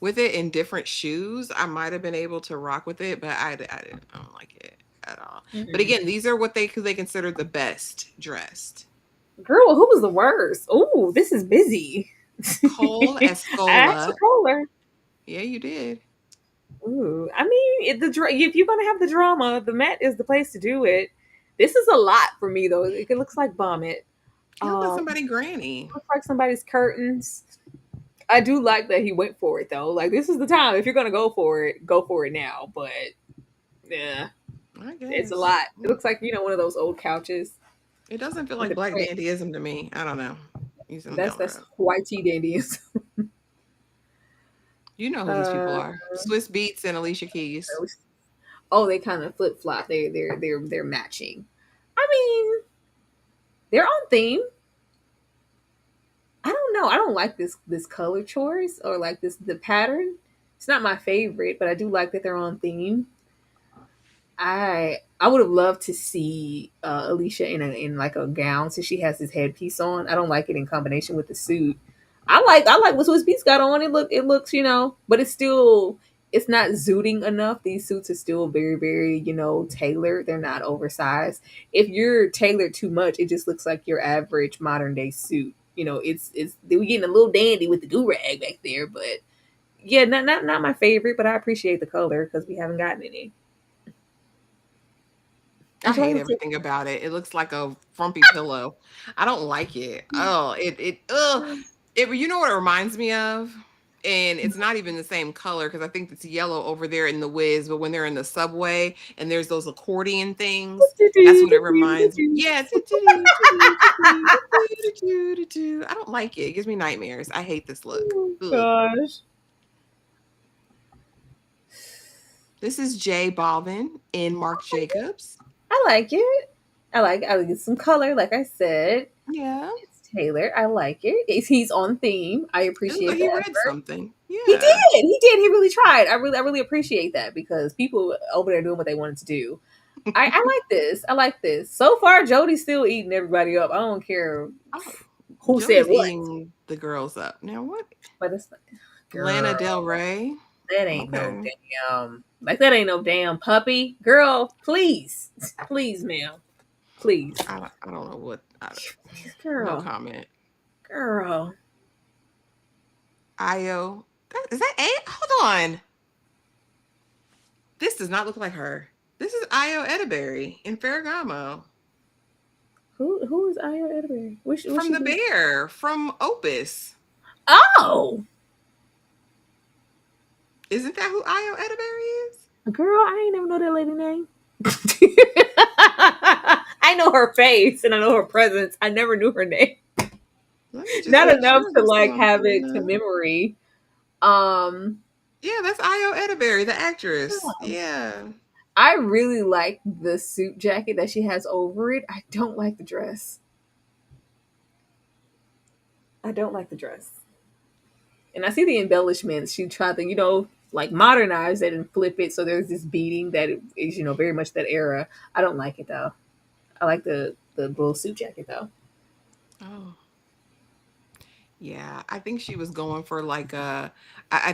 with it and different shoes. I might have been able to rock with it, but I don't like it at all. Mm-hmm. But again, these are what they consider the best dressed. Girl, who was the worst? Oh, this is busy. Cole Escola. I asked for Kohler. Yeah, you did. Ooh, I mean, if you're gonna have the drama, the Met is the place to do it. This is a lot for me though. It looks like vomit. It looks like somebody granny. Looks like somebody's curtains. I do like that he went for it though. Like this is the time. If you're gonna go for it now. But yeah, it's a lot. It looks like one of those old couches. It doesn't feel like black dandyism to me. I don't know. That's white tea dandyism. You know who these people are. Swiss Beats and Alicia Keys. Oh, they kind of flip flop. They're matching. I mean, they're on theme. I don't know. I don't like this color choice or like the pattern. It's not my favorite, but I do like that they're on theme. I would have loved to see Alicia in like a gown since she has this headpiece on. I don't like it in combination with the suit. I like what Swiss Beats got on. It looks, but it's not zooting enough. These suits are still very, very, tailored. They're not oversized. If you're tailored too much, it just looks like your average modern day suit. We're getting a little dandy with the do-rag back there, but yeah, not my favorite, but I appreciate the color because we haven't gotten any. I hate everything about it. It looks like a frumpy pillow. I don't like it. Oh, you know what it reminds me of? And it's not even the same color because I think it's yellow over there in the Wiz, but when they're in the subway and there's those accordion things, that's what it reminds me. Yeah. I don't like it. It gives me nightmares. I hate this look. Oh, gosh. This is J Balvin in Marc Jacobs. I like it. I like some color, like I said. Yeah. It's tailored. I like it. He's on theme. I appreciate that. He read something. Yeah. He did. He really tried. I really appreciate that because people over there doing what they wanted to do. I like this. I like this. So far, Jody's still eating everybody up. I don't care who said what. Eating the girls up. Now what? But it's Lana Del Rey. That ain't no damn. Like that ain't no damn puppy. Girl, please. Please, ma'am. Please. I don't know what. Girl. No comment. Girl. Io. Is that A? Hold on. This does not look like her. This is Io Edeberry in Ferragamo. Who is Io Edeberry? From the Bear. From Opus. Oh. Isn't that who Io Edeberry is? Girl, I ain't never know that lady name. I know her face and I know her presence. I never knew her name. Let me just Not make enough sure to this like one. have it to memory. Yeah, that's Io Edeberry, the actress. Yeah. I really like the suit jacket that she has over it. I don't like the dress. I don't like the dress. And I see the embellishments. She tried to, like modernize it and flip it so there's this beading that is, very much that era. I don't like it though. I like the little suit jacket though. Oh. Yeah, I think she was going for like I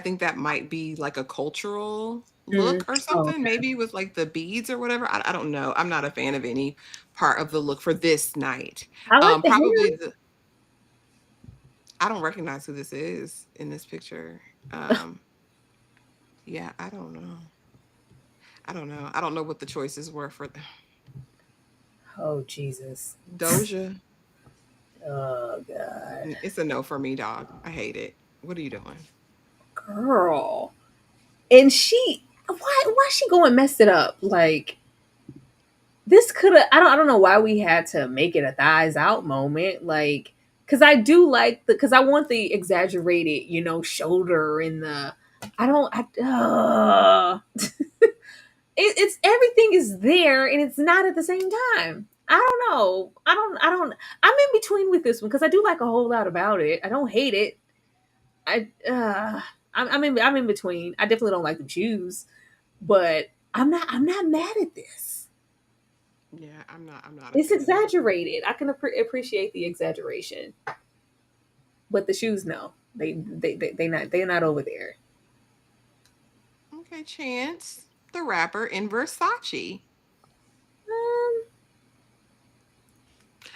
think that might be like a cultural look or Oh, something, okay. maybe with like the beads or whatever. I don't know. I'm not a fan of any part of the look for this night. I like the Probably hair. I don't recognize who this is in this picture. Yeah, I don't know. I don't know. I don't know what the choices were for Oh Jesus. Doja. Oh God. It's a no for me, dog. I hate it. What are you doing? Girl. And why she go and mess it up? Like this could have I don't know why we had to make it a thighs out moment. Like because I do like because I want the exaggerated, shoulder and the it's everything is there and it's not at the same time. I don't know. I'm in between with this one because I do like a whole lot about it. I don't hate it. I'm in between. I definitely don't like the shoes, but I'm not mad at this. Yeah, I'm not. It's exaggerated. I can appreciate the exaggeration, but the shoes, no, they're not over there. Okay, Chance, the rapper in Versace.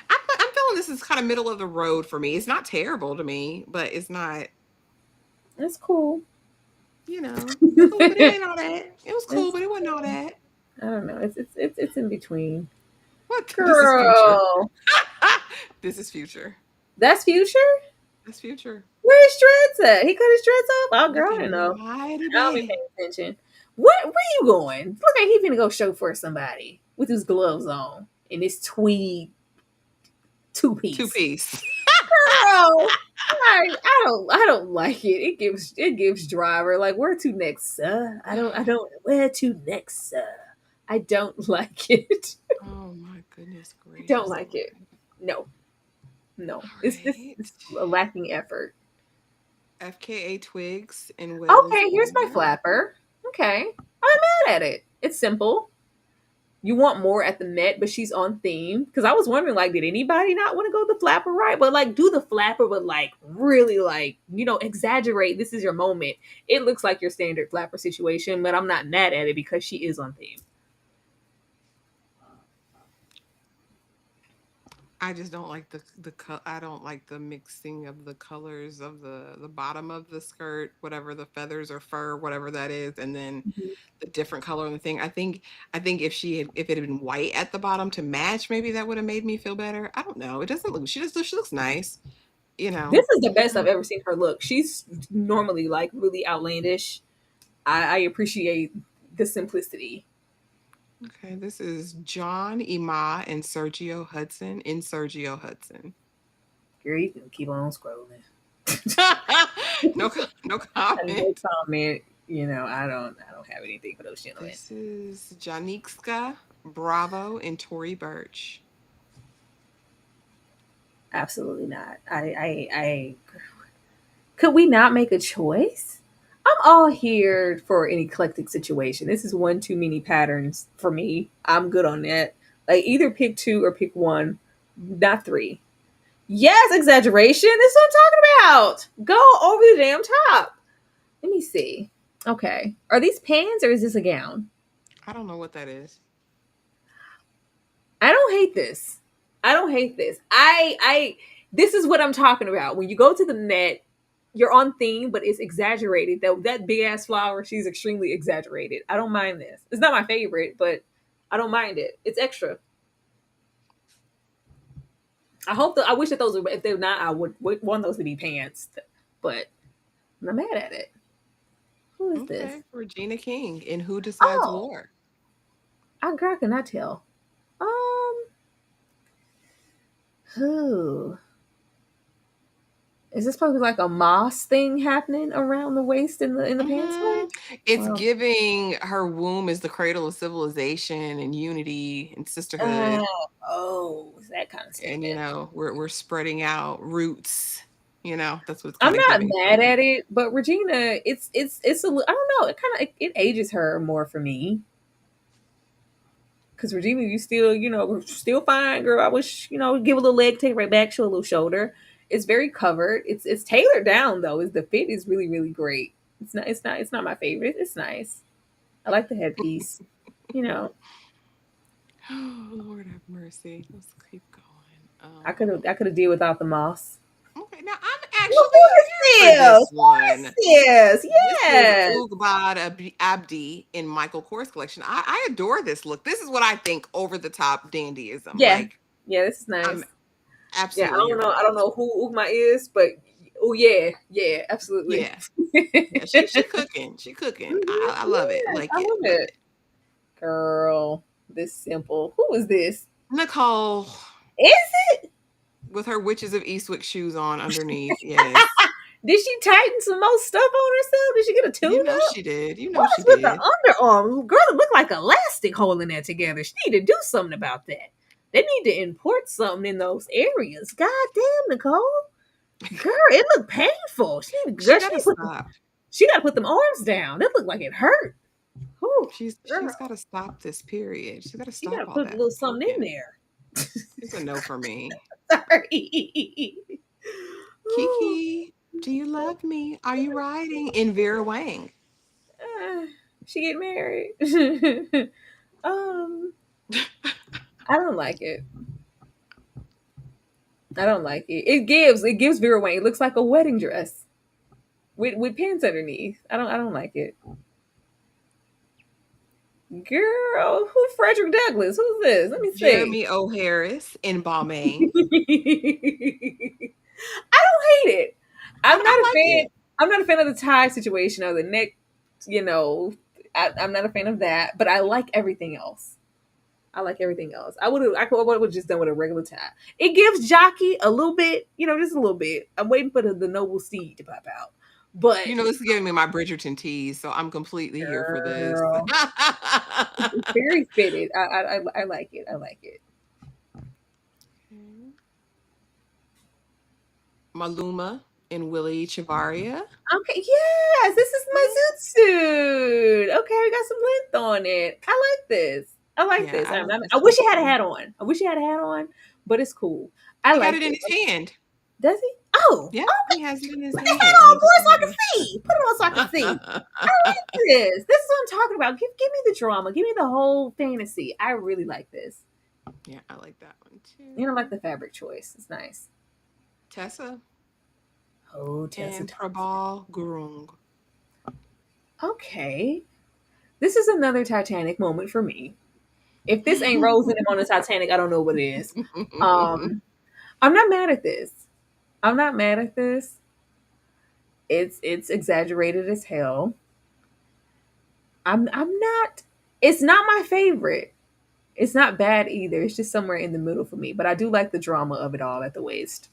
I'm feeling this is kind of middle of the road for me. It's not terrible to me, but it's not. It's cool. Cool, but it ain't all that. It was cool, but it wasn't all that. I don't know. It's in between. What? Girl. This is future. This is future. That's future? That's future. Where's Dreads at? He cut his dreads off? Oh, girl, I didn't know. I don't be paying attention. Where you going? Look like he finna go show for somebody with his gloves on and his tweed two-piece. Girl, I don't like it. It gives driver like where to next, sir? I don't where to next, sir? I don't like it. Oh my goodness gracious! I don't like it. No. It's a lacking effort. FKA Twigs and Okay, here's my flapper. Okay, I'm not mad at it. It's simple. You want more at the Met, but she's on theme. Because I was wondering, like, did anybody not want to go the flapper right? But like, do the flapper, but like, really, like, exaggerate. This is your moment. It looks like your standard flapper situation, but I'm not mad at it because she is on theme. I just don't like the I don't like the mixing of the colors of the bottom of the skirt, whatever the feathers or fur, whatever that is, and then the different color on the thing. I think if it had been white at the bottom to match, maybe that would have made me feel better. I don't know. It doesn't look. She looks nice. This is the best I've ever seen her look. She's normally like really outlandish. I appreciate the simplicity. Okay, this is John Ima and Sergio Hudson in Sergio Hudson. Girl, you can keep on scrolling. No comment. No comment. I don't have anything for those gentlemen. This is Janikska Bravo and Tory Burch. Absolutely not. I could we not make a choice? I'm all here for an eclectic situation. This is one too many patterns for me. I'm good on that. Like either pick two or pick one, not three. Yes, exaggeration. This is what I'm talking about. Go over the damn top. Let me see. Okay. Are these pants or is this a gown? I don't know what that is. I don't hate this. This is what I'm talking about. When you go to the Met, you're on theme, but it's exaggerated. That big ass flower, she's extremely exaggerated. I don't mind this. It's not my favorite, but I don't mind it. It's extra. I wish that those were, if they're not, I would want those to be pants, but I'm not mad at it. Who is this? Regina King in Who Decides Oh, War. girl, I cannot tell. Who? Is this probably like a moss thing happening around the waist in the pants leg? It's giving her womb is the cradle of civilization and unity and sisterhood. Is that kind of stuff. And we're spreading out roots. That's what it's I'm kind of not giving. mad at it, but Regina, it's a I don't know. It ages her more for me. Because Regina, you still fine, girl. I wish give a little leg, take it right back, show a little shoulder. It's very covered. It's tailored down though. The fit is really really great. It's not my favorite. It's nice. I like the headpiece. Oh, Lord have mercy. Let's keep going. I could have deal without the moss. Okay, now I'm actually here for this one. Yes. This is Ugbad Abdi in Michael Kors collection. I adore this look. This is what I think over the top dandyism. Yeah, this is nice. Absolutely. Yeah, I don't know who Ugma is, but yeah, absolutely. Yeah, she cooking. She cooking. I love it. Like I love it. Girl, this simple. Who is this? Nicole. Is it? With her Witches of Eastwick shoes on underneath. Yes. Did she tighten some more stuff on herself? Did she get a tune up? She did. She with did. The underarm? Girl, it looked like elastic holding that together. She need to do something about that. They need to import something in those areas. God damn, Nicole. Girl, it looked painful. She got to put them arms down. That looked like it hurt. Whew, she's got to stop this period. She's got to stop. She got to put a little something in there. It's a no for me. Sorry. Kiki, do you love me? Are you riding in Vera Wang? She get married. I don't like it. It gives Vera Wang. It looks like a wedding dress with pins underneath. I don't like it. Girl, who Frederick Douglass? Who's this? Let me see. Jeremy O. Harris in Balmain. I don't hate it. I'm not a fan. I'm not a fan of the tie situation or the neck. I'm not a fan of that. But I like everything else. I would have just done with a regular tie. It gives jockey a little bit, just a little bit. I'm waiting for the noble steed to pop out. But this is giving me my Bridgerton tease, so I'm completely here for this. It's very fitted. I like it. I like it. Maluma and Willie Chavaria. Okay, yes, this is my zoot suit. Okay, we got some length on it. I like this. I wish he had a hat on. But it's cool. He got it in his hand. Does he? Oh, yeah, he has it in his hand. Put the hat on, boy, so I can see. Put it on so I can see. I like this. This is what I'm talking about. Give me the drama. Give me the whole fantasy. I really like this. Yeah, I like that one too. I like the fabric choice. It's nice. Tessa. Oh, Tessa. And Prabal Gurung. Okay. This is another Titanic moment for me. If this ain't Rose and him on the Titanic, I don't know what it is. I'm not mad at this. It's exaggerated as hell. I'm not. It's not my favorite. It's not bad either. It's just somewhere in the middle for me. But I do like the drama of it all at the waist.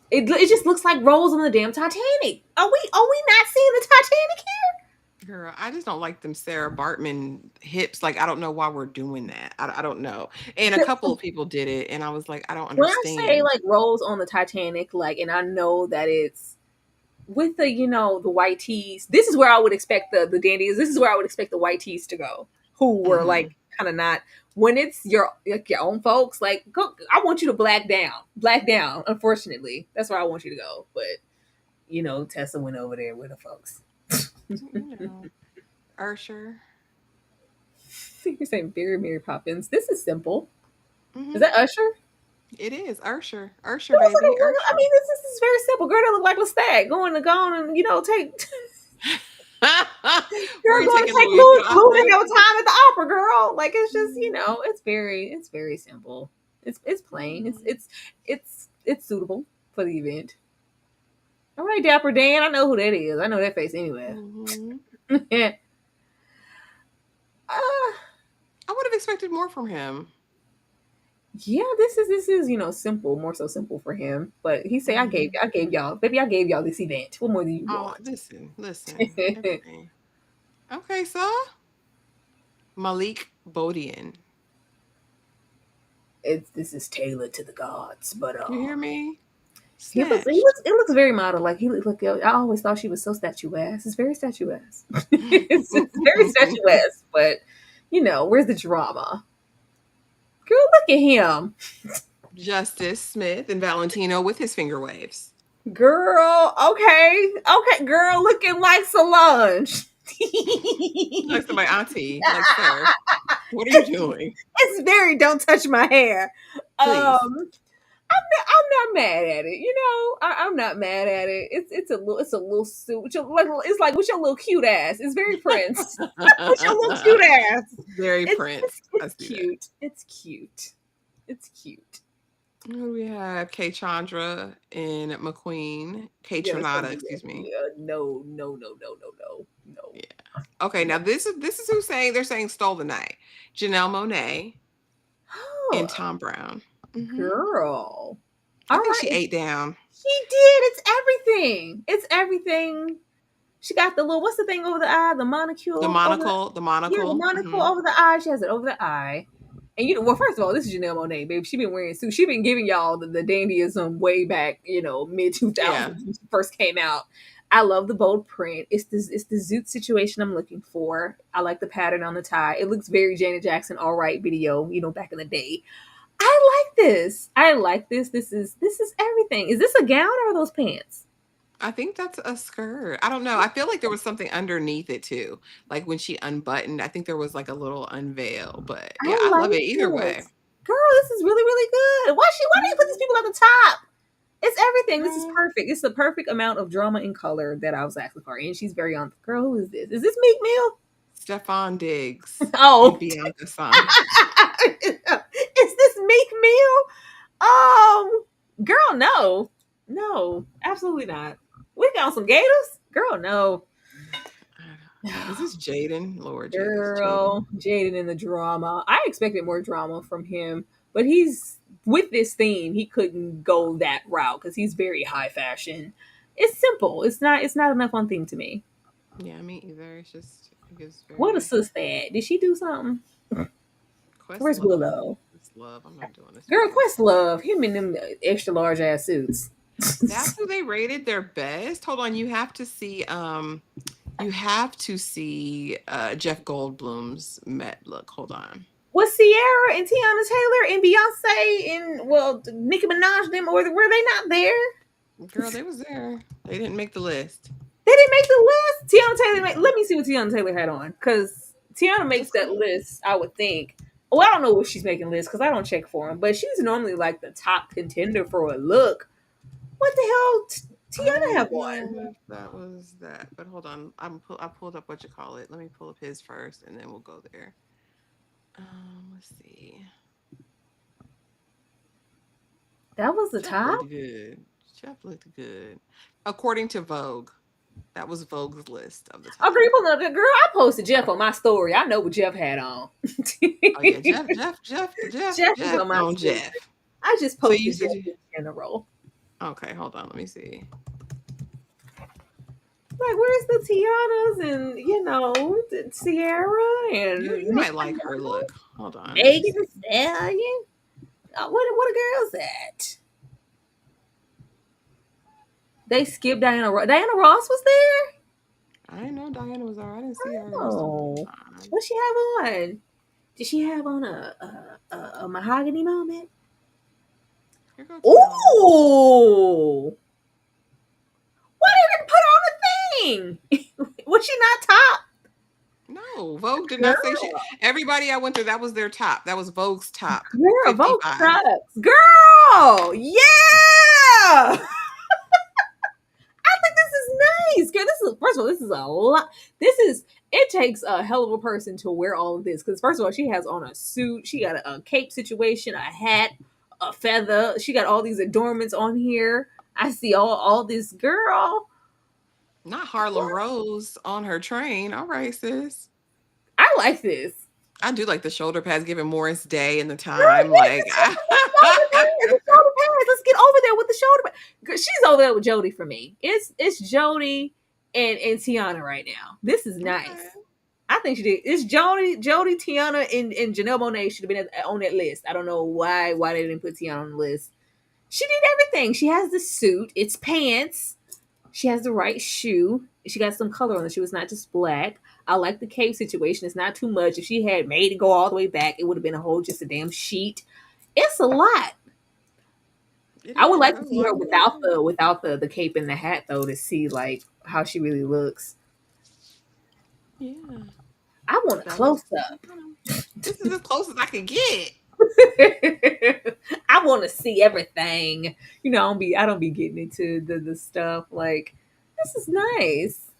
It just looks like Rose on the damn Titanic. Are we not seeing the Titanic here? Girl, I just don't like them Sarah Bartman hips. Like, I don't know why we're doing that. I don't know. And a couple of people did it, and I was like, I don't understand. When I say like Rose on the Titanic, like, and I know that it's with the the white tees. This is where I would expect the dandies. This is where I would expect the white tees to go, who were like kind of not. When it's your own folks, like, go. I want you to black down. Unfortunately, that's where I want you to go. But Tessa went over there with the folks. Usher. You're saying Mary Poppins. This is simple. Is that Usher? It is Usher. Usher, baby. Usher. Usher. I mean, this is very simple. Girl, that look like Lestat going and take. Girl, going to take losing your time at the opera, girl. Like, it's just it's very simple. It's plain. It's suitable for the event. All right, Dapper Dan. I know who that is. I know that face anywhere. I would have expected more from him. Yeah, this is simple, more so simple for him. But he say, I gave y'all, baby, I gave y'all this event. What more do you want? Listen. Everything. Okay, so Malik Bodian. This is tailored to the gods, but You hear me? it looks very model. Like I always thought she was so statuesque. It's very statuesque. it's very statuesque, but where's the drama? Girl, look at him. Justice Smith and Valentino with his finger waves. Girl, okay, girl, looking like Solange. Like my auntie, like sir. What are you doing? It's very don't touch my hair. Please. I'm not mad at it. I'm not mad at it. It's a little suit. It's like with your little cute ass. It's very Prince. With your little cute ass. Very Prince. It's cute. It's cute. It's cute. We have Kay Chandra and McQueen. Kay Tronada, excuse me. No. Yeah. Okay, now this is who's saying they're saying stole the night. Janelle Monáe and Tom Brown. Girl. I think she ate down. She did. It's everything. It's everything. She got the little, what's the thing over the eye? The monocle. The monocle. Yeah, the monocle over the eye. She has it over the eye. And well, first of all, this is Janelle Monáe, baby. She been wearing suits. She been giving y'all the dandyism way back, mid 2000s when she first came out. I love the bold print. It's the zoot situation I'm looking for. I like the pattern on the tie. It looks very Janet Jackson, all right video, back in the day. I like this. This is everything. Is this a gown or are those pants? I think that's a skirt. I don't know. I feel like there was something underneath it too. Like when she unbuttoned, I think there was like a little unveil. But yeah, I love it either way. Girl, this is really, really good. Why do you put these people at the top? It's everything. This is perfect. It's the perfect amount of drama and color that I was asking for. And she's very on. Girl, who is this? Is this Meek Mill? Stefan Diggs. Oh. Bianca Son. Is this Meek Mill? Girl, no, absolutely not. We got some gators, girl. No, is this Jaden? Lord, girl, Jaden in the drama. I expected more drama from him, but he's with this theme. He couldn't go that route because he's very high fashion. It's simple. It's not enough on theme to me. Yeah, me either. It's just what a sis at? Did she do something? Where's Willow? Love. I'm not doing this. Girl, Questlove, him in them extra large ass suits. That's who they rated their best. Hold on, you have to see Jeff Goldblum's Met look. Hold on. Was Ciara and Tiana Taylor and Beyonce and Nicki Minaj them or were they not there? Girl, they was there. They didn't make the list. They didn't make the list? Tiana Taylor let me see what Tiana Taylor had on. Because Tiana makes that list, I would think. Well, I don't know what she's making lists because I don't check for them, but she's normally like the top contender for a look. What the hell Tiana have on? That was that. But hold on. I pulled up what you call it. Let me pull up his first and then we'll go there. Let's see. That was the top? Looked good. Jeff looked good. According to Vogue. That was Vogue's list of the top. Okay, girl, I posted Jeff on my story. I know what Jeff had on. Oh yeah, Jeff is on my Jeff. I just posted Jeff in general. Okay, hold on. Let me see. Like, where's the Tianas and Ciara and you might like her look. Hold on. Megan Thee Stallion. What a girl's at? They skipped Diana Ross. Diana Ross was there? I didn't know Diana was there. I didn't see her. Oh, what she have on? Did she have on a mahogany moment? Ooh! Why didn't put on a thing? Was she not top? No, Vogue did not say she. Everybody I went through, that was their top. That was Vogue's top. Girl, Vogue top. Girl, yeah. I think this is nice. Girl, first of all, this is a lot. It takes a hell of a person to wear all of this. Because first of all, she has on a suit. She got a cape situation, a hat, a feather. She got all these adornments on here. I see all this. Girl, Not Harlem Rose on her train. All right, sis. I like this. I do like the shoulder pads, giving Morris Day and the Girl, time. yes, Like, the shoulder pads. Let's get over there with the shoulder pads. She's over there with Jody for me. It's Jody and Tiana right now. This is nice. Okay. I think she did. It's Jody, Tiana, and Janelle Monáe should have been on that list. I don't know why they didn't put Tiana on the list. She did everything. She has the suit. It's pants. She has the right shoe. She got some color on the shoe. It's not just black. I like the cape situation. It's not too much. If she had made it go all the way back, it would have been just a damn sheet. It's a lot. I would like to see her without the cape and the hat though, to see like how she really looks. Yeah. I want a close up. This is as close as I can get. I want to see everything. You know, I don't be getting into the stuff like this is nice.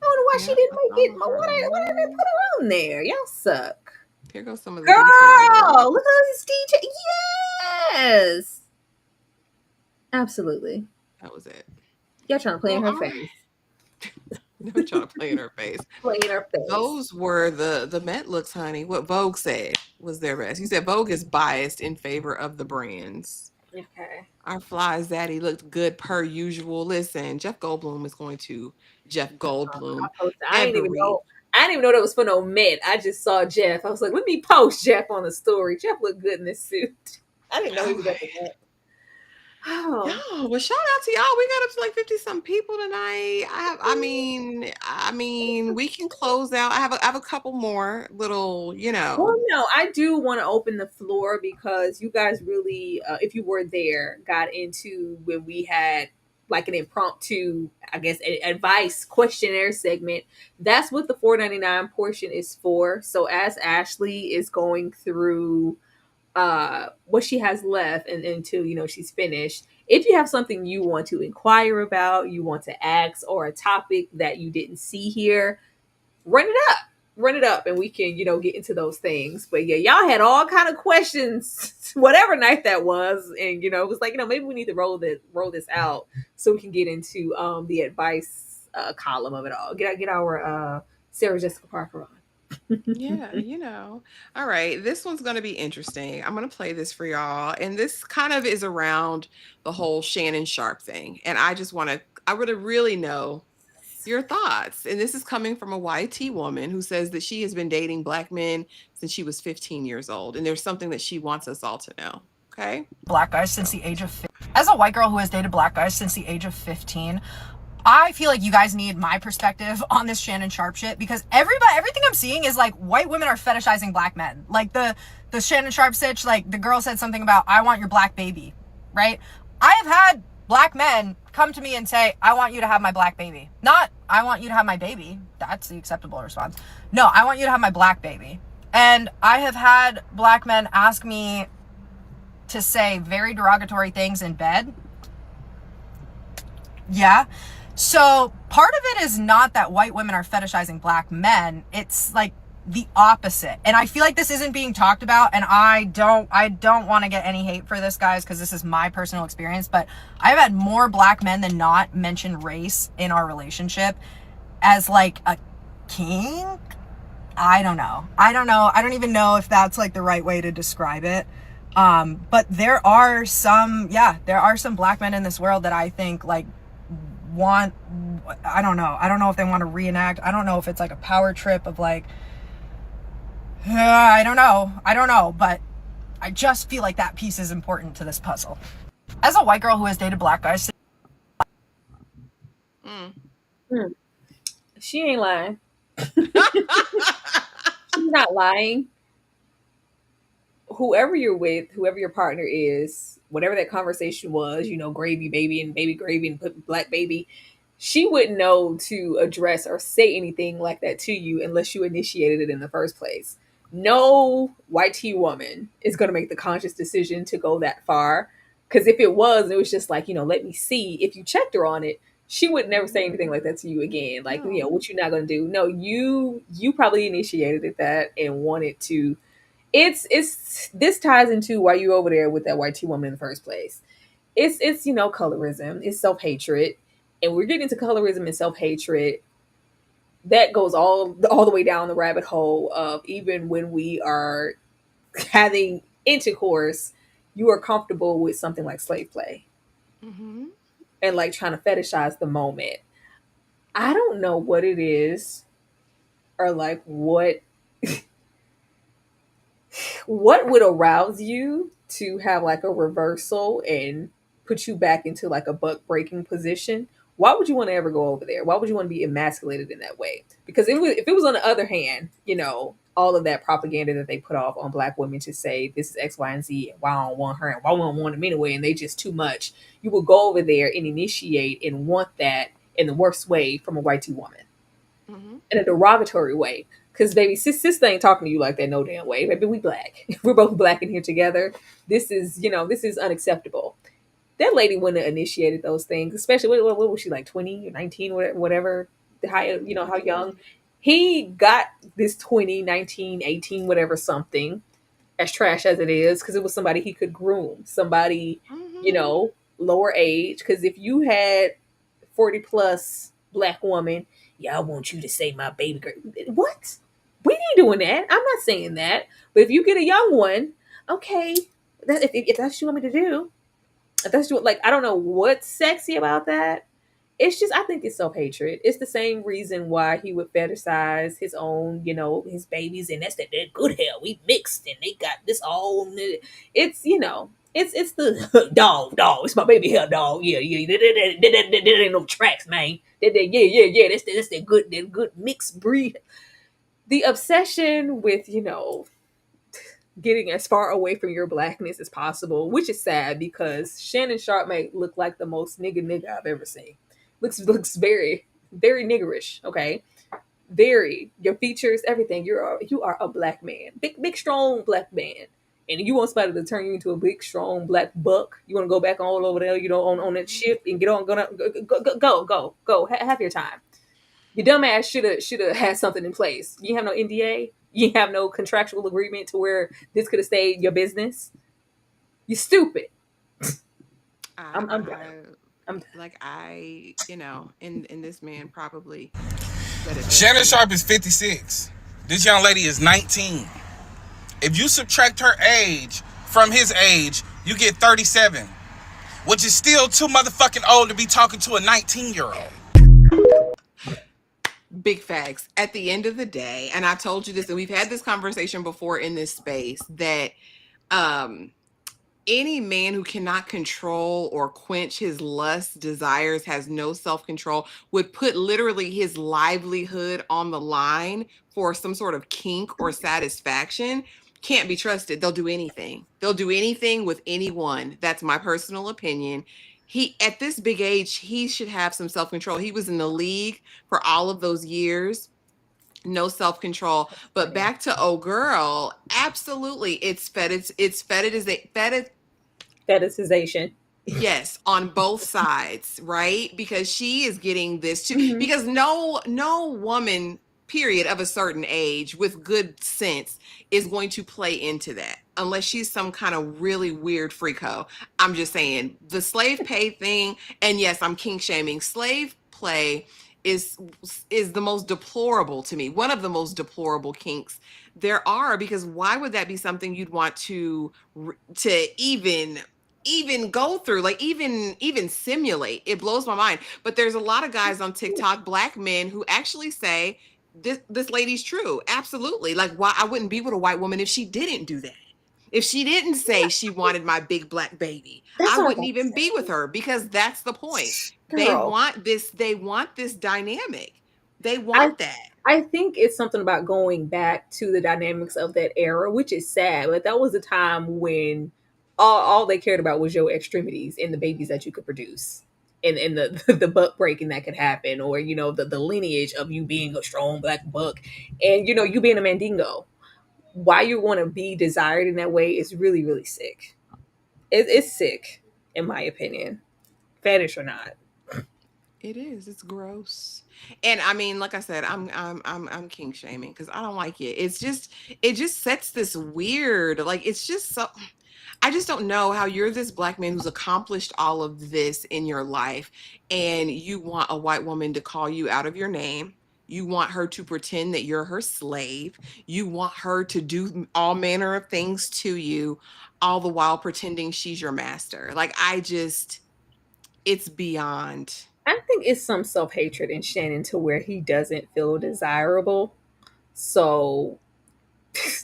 I wonder why she didn't make it. Why did they put her on there? Y'all suck. Here goes some of the girl. details. Look at this DJ. Yes, absolutely. That was it. Y'all trying to play in her face. Never trying to play in her face. Play in her face. Those were the Met looks, honey. What Vogue said was their best. You said Vogue is biased in favor of the brands. Okay. Our fly zaddy looked good per usual. Listen, Jeff Goldblum is going to Jeff Goldblum. I didn't even know that was for no Met. I just saw Jeff. I was like, let me post Jeff on the story. Jeff looked good in this suit. I didn't know he was at the Met. Oh, well, shout out to y'all. We got up to like 50-some people tonight. I mean, we can close out. I have a couple more little, you know. Well, no, I do want to open the floor because you guys really, if you were there, got into when we had like an impromptu, I guess, advice questionnaire segment. That's what the $4.99 portion is for. So as Ashley is going through what she has left and until she's finished, if you have something you want to inquire about, you want to ask, or a topic that you didn't see here, run it up and we can get into those things. But yeah, y'all had all kind of questions whatever night that was, and it was like maybe we need to roll this out so we can get into the advice column of it all. Get our Sarah Jessica Parker on. Yeah, all right, this one's going to be interesting. I'm going to play this for y'all, and this kind of is around the whole Shannon Sharpe thing, and I would really know your thoughts. And this is coming from a YT woman who says that she has been dating black men since she was 15 years old, and there's something that she wants us all to know. Okay, black guys since the age of 15. As a white girl who has dated black guys since the age of 15, I feel like you guys need my perspective on this Shannon Sharpe shit, because everything I'm seeing is like white women are fetishizing black men. Like the Shannon Sharpe sitch, like the girl said something about, I want your black baby, right? I have had black men come to me and say, I want you to have my black baby. Not, I want you to have my baby. That's the acceptable response. No, I want you to have my black baby. And I have had black men ask me to say very derogatory things in bed. Yeah. So part of it is not that white women are fetishizing black men. It's like the opposite. And I feel like this isn't being talked about, and I don't want to get any hate for this, guys, because this is my personal experience, but I've had more black men than not mention race in our relationship as like a kink. I don't know. I don't even know if that's like the right way to describe it. But there are some black men in this world that I think like I don't know if they want to reenact. I don't know if it's like a power trip of like, I don't know, but I just feel like that piece is important to this puzzle. As a white girl who has dated black guys. She ain't lying. She's not lying. Whoever you're with, whoever your partner is, whatever that conversation was, gravy baby and baby gravy and put black baby, she wouldn't know to address or say anything like that to you unless you initiated it in the first place. No white woman is going to make the conscious decision to go that far. Because if it was just like, let me see. If you checked her on it, she would never say anything like that to you again. Like, what you're not going to do. No, you probably initiated that and wanted to. This ties into why you over there with that white woman in the first place. It's colorism. It's self-hatred. and we're getting into colorism and self-hatred, that goes all the way down the rabbit hole of even when we are having intercourse, you are comfortable with something like slave play. Mm-hmm. And like trying to fetishize the moment. I don't know what it is or like what would arouse you to have like a reversal and put you back into like a buck breaking position. Why would you want to ever go over there? Why would you want to be emasculated in that way? Because if it was on the other hand, you know, all of that propaganda that they put off on Black women to say this is X, Y, and Z, and why I don't want her, and why I don't want them anyway, and they just too much, you will go over there and initiate and want that in the worst way from a white woman. Mm-hmm. In a derogatory way. Because baby, sister ain't talking to you like that no damn way. Baby, we Black. We're both Black in here together. This is, you know, this is unacceptable. That lady wouldn't have initiated those things, especially what was she, like 20 or 19, whatever, how, you know, how young. He got this 20, 19, 18, whatever something, as trash as it is, because it was somebody he could groom, somebody, you know, lower age. Because if you had 40 plus Black woman, yeah, I want you to say my baby girl. What? We ain't doing that. I'm not saying that. But if you get a young one, okay, if that's what you want me to do, if that's what, like, I don't know what's sexy about that. It's just, I think it's self-hatred. It's the same reason why he would fetishize his own, you know, his babies, and that's that good hair. We mixed and they got this all. It's, you know, it's the dog. It's my baby hair dog. Yeah. That ain't no tracks, man. Yeah. That's that good mixed breed. The obsession with, you know, getting as far away from your Blackness as possible, which is sad because Shannon Sharpe may look like the most nigga I've ever seen. Looks very, very niggerish. Okay, very, your features, everything. You are a Black man, big strong Black man, and you want somebody to turn you into a big strong Black buck. You want to go back all over there, you know, on that ship and get on, go. Have your time. Your dumb ass should have had something in place. You have no NDA. You have no contractual agreement to where this could have stayed your business. You stupid. I'm like, you know, and this man probably. Shannon Sharpe is 56. This young lady is 19. If you subtract her age from his age, you get 37, which is still too motherfucking old to be talking to a 19-year-old. Big facts. At the end of the day, and I told you this, and we've had this conversation before in this space, that any man who cannot control or quench his lust, desires, has no self-control, would put literally his livelihood on the line for some sort of kink or satisfaction, can't be trusted. They'll do anything. They'll do anything with anyone. That's my personal opinion. He, at this big age, he should have some self-control. He was in the league for all of those years. No self-control. But back to oh girl, absolutely. It's fetishization. Yes, on both sides, right? Because she is getting this too. Because no woman, period, of a certain age with good sense is going to play into that unless she's some kind of really weird freako. I'm just saying the slave pay thing, and yes, I'm kink shaming. Slave play is the most deplorable to me. One of the most deplorable kinks there are, because why would that be something you'd want to even go through, like even simulate? It blows my mind. But there's a lot of guys on TikTok, Black men, who actually say this lady's true. Absolutely. Like, why I wouldn't be with a white woman if she didn't do that. If she didn't say she wanted my big Black baby, I wouldn't even be with her, because that's the point. Girl. They want this dynamic. They want that. I think it's something about going back to the dynamics of that era, which is sad. But that was a time when all they cared about was your extremities and the babies that you could produce, and the butt breaking that could happen, or, you know, the lineage of you being a strong Black buck, and, you know, you being a mandingo. Why you want to be desired in that way is really, really sick. It's sick, in my opinion, fetish or not. It is. It's gross. And I mean, like I said, I'm kink shaming because I don't like it. It just sets this weird, like, it's just so, I just don't know how you're this black man who's accomplished all of this in your life, and you want a white woman to call you out of your name. You want her to pretend that you're her slave. You want her to do all manner of things to you, all the while pretending she's your master. Like, it's beyond. I think it's some self-hatred in Shannon to where he doesn't feel desirable. So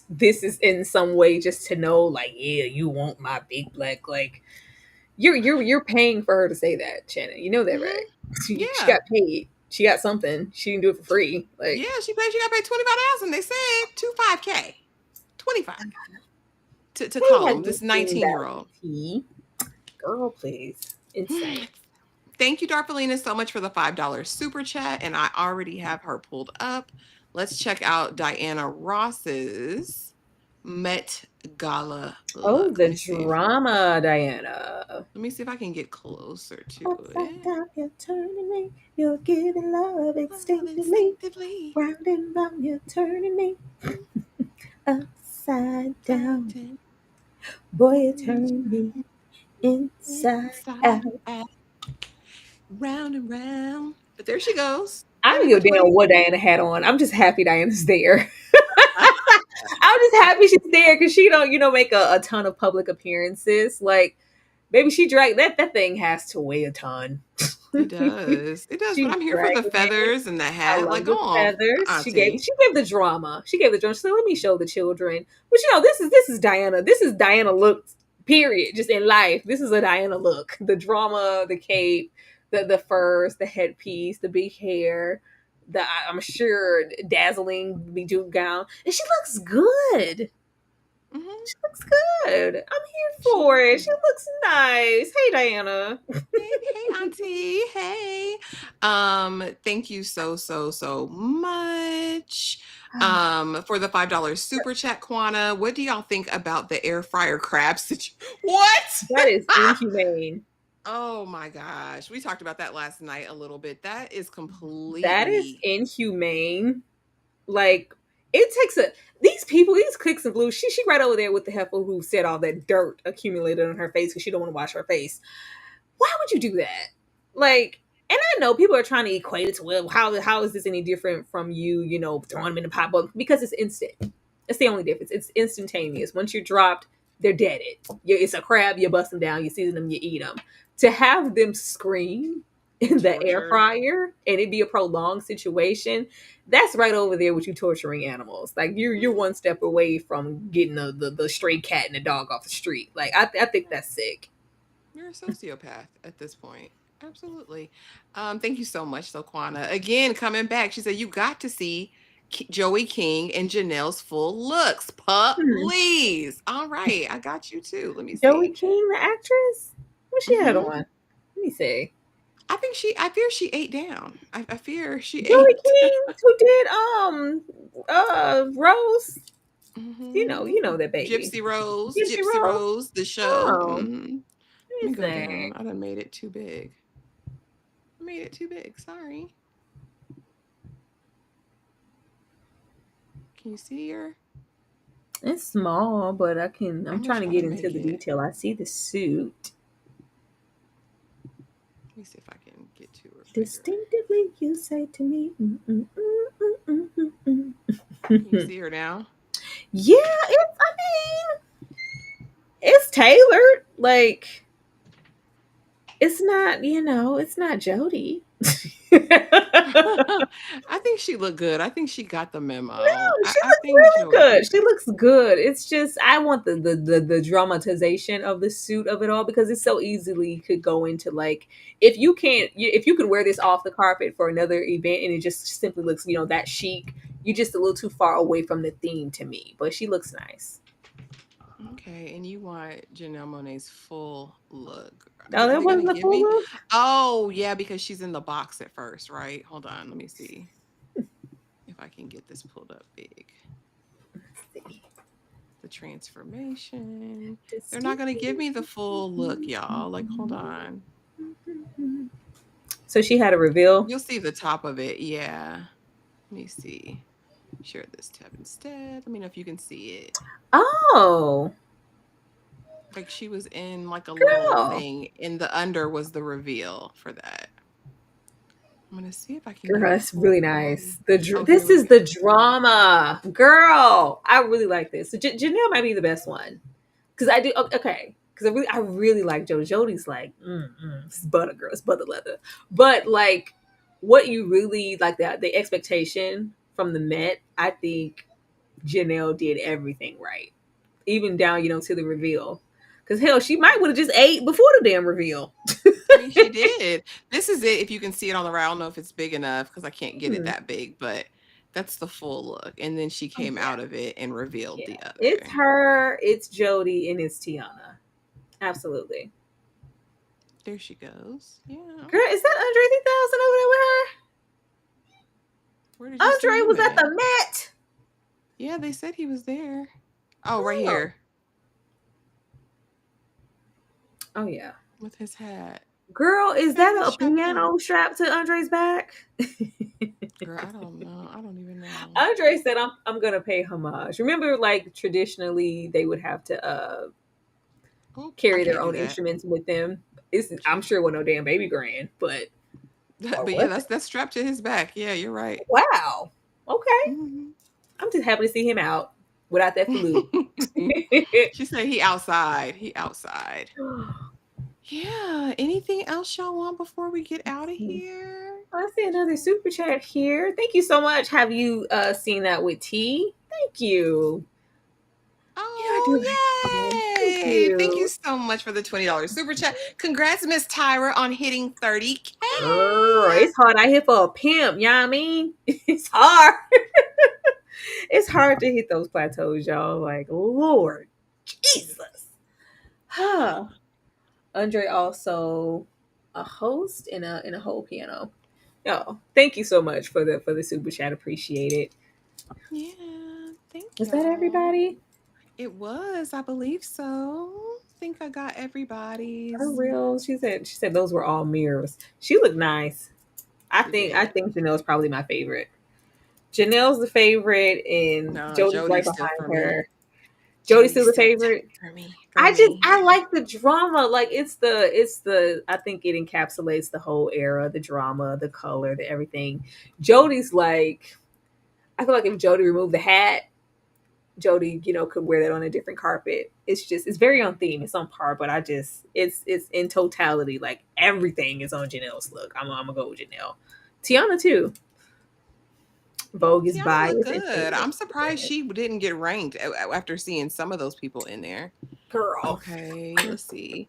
this is in some way just to know, like, yeah, you want my big black, like, you're paying for her to say that, Shannon. You know that, right? She got paid. She got something. She didn't do it for free. Like, Yeah, she got paid 25,000. They said 25K, 25 to call him this 19-year-old. Girl, please, insane. Thank you, Darfalina, so much for the $5 super chat, and I already have her pulled up. Let's check out Diana Ross's Met Gala look. Oh, the drama, Diana. Let me see if I can get closer to it. You're turning me. You're giving love instinctively. Round and round, you're turning me upside down. Boy, you turn me inside out. Round and round. But there she goes. I don't give a damn what Diana had on. I'm just happy Diana's there. I'm just happy she's there because she don't, make a ton of public appearances. Like, baby, she dragged that thing has to weigh a ton. It does. It does. But I'm here for the feathers and the hat. Like, go on. Feathers. She gave the drama. She gave the drama. So let me show the children. But this is Diana. This is Diana look, period. Just in life. This is a Diana look. The drama, the cape, the furs, the headpiece, the big hair, I'm sure dazzling bijou gown. And she looks good. She looks good. I'm here for it. She looks nice. Hey, Diana. Hey, auntie. Hey. Thank you so much. For the $5 super chat, Quana. What do y'all think about the air fryer crab situation? What? That is inhumane. Oh my gosh. We talked about that last night a little bit. That is completely. That is inhumane. Like, it takes these people, these clicks and blues. She right over there with the heifer who said all that dirt accumulated on her face because she don't want to wash her face. Why would you do that? Like, and I know people are trying to equate it to, well, how is this any different from you, throwing them in the pot? But because it's instant. It's the only difference. It's instantaneous. Once you're dropped, they're deaded. It's a crab, you bust them down, you season them, you eat them. To have them scream in the air fryer and it be a prolonged situation, that's right over there with you torturing animals. Like, you're one step away from getting the stray cat and the dog off the street. Like, I think that's sick. You're a sociopath at this point. Absolutely. Thank you so much, Soquana. Again, coming back, she said you got to see Joey King and Janelle's full looks. Please. All right, I got you too. Let me see. Joey King, the actress? What she had on? Let me see. I fear she ate down. I fear she Joey ate King, who did Rose. You know that baby. Gypsy Rose, the show. Oh. Let me go down. I done made it too big. Sorry. Can you see her? It's small, but I'm trying to get into the detail. I see the suit. Let me see if I can get to her. Distinctively, you say to me. Can you see her now? Yeah, it's tailored. Like, it's not, it's not Jodie. I think she looked good. I think she got the memo. No, she looks really good. She looks good. It's just, I want the dramatization of the suit of it all, because it so easily could go into, like, if you could wear this off the carpet for another event and it just simply looks, that chic, you're just a little too far away from the theme to me. But she looks nice. Okay, and you want Janelle Monáe's full look. Oh, that wasn't the full look? Oh, yeah, because she's in the box at first, right? Hold on, let me see if I can get this pulled up big. Let's see. The transformation. They're not going to give me the full look, y'all. Like, hold on. So she had a reveal? You'll see the top of it, yeah. Let me see. Share this tab instead. Let me know if you can see it. Oh. Like she was in like a little Girl. thing, and the under was the reveal for that. I'm gonna see if I can Girl, get a that's full really on. nice. Oh, This here we is go. the drama, girl. I really like this. So Janelle might be the best one because I do okay. Because I really like Jody. Jody's like, it's butter, girl. It's butter leather. But like, what you really like the expectation from the Met, I think Janelle did everything right, even down to the reveal. Because hell, she might would have just ate before the damn reveal. I mean, she did. This is it. If you can see it on the right, I don't know if it's big enough because I can't get it that big, but that's the full look. And then she came out of it and revealed the other. It's her, it's Jody, and it's Tiana. Absolutely. There she goes. Yeah. Girl, is that Andre 3000 over there with her? Where did you see Andre him was at the Met. Yeah, they said he was there. Oh, right here. Oh yeah. With his hat. Girl, is that a piano strapped to Andre's back? Girl, I don't know. I don't even know. Andre said, I'm gonna pay homage. Remember, like traditionally, they would have to carry their own instruments with them. I'm sure it wasn't no damn baby grand, but yeah, that's strapped to his back. Yeah, you're right. Wow. Okay. I'm just happy to see him out without that flute. She said he outside. He outside. Yeah. Anything else y'all want before we get out of here? I see another super chat here. Thank you so much. Have you seen that with T? Thank you. Oh, yay! Thank you so much for the $20 super chat. Congrats, Miss Tyra, on hitting 30K. It's hard. I hit for a pimp. You know what I mean? It's hard. It's hard to hit those plateaus, y'all. Like, Lord Jesus. Andre also a host and a whole piano. Yo, thank you so much for the super chat. Appreciate it. Yeah, thank you. Was that everybody? It was, I believe so. I think I got everybody's. For real. She said those were all mirrors. She looked nice. I think Janelle's probably my favorite. Janelle's the favorite, and Jody's right behind her. Jody's still the favorite for me. I like the drama. Like it's the I think it encapsulates the whole era, the drama, the color, the everything. Jody's like, I feel like if Jody removed the hat, Jody, could wear that on a different carpet. It's very on theme. It's on par, but it's in totality. Like everything is on Janelle's look. I'm gonna go with Janelle. Tiana too. Vogue is biased. Good. I'm surprised she didn't get ranked after seeing some of those people in there. Girl. Okay, let's see.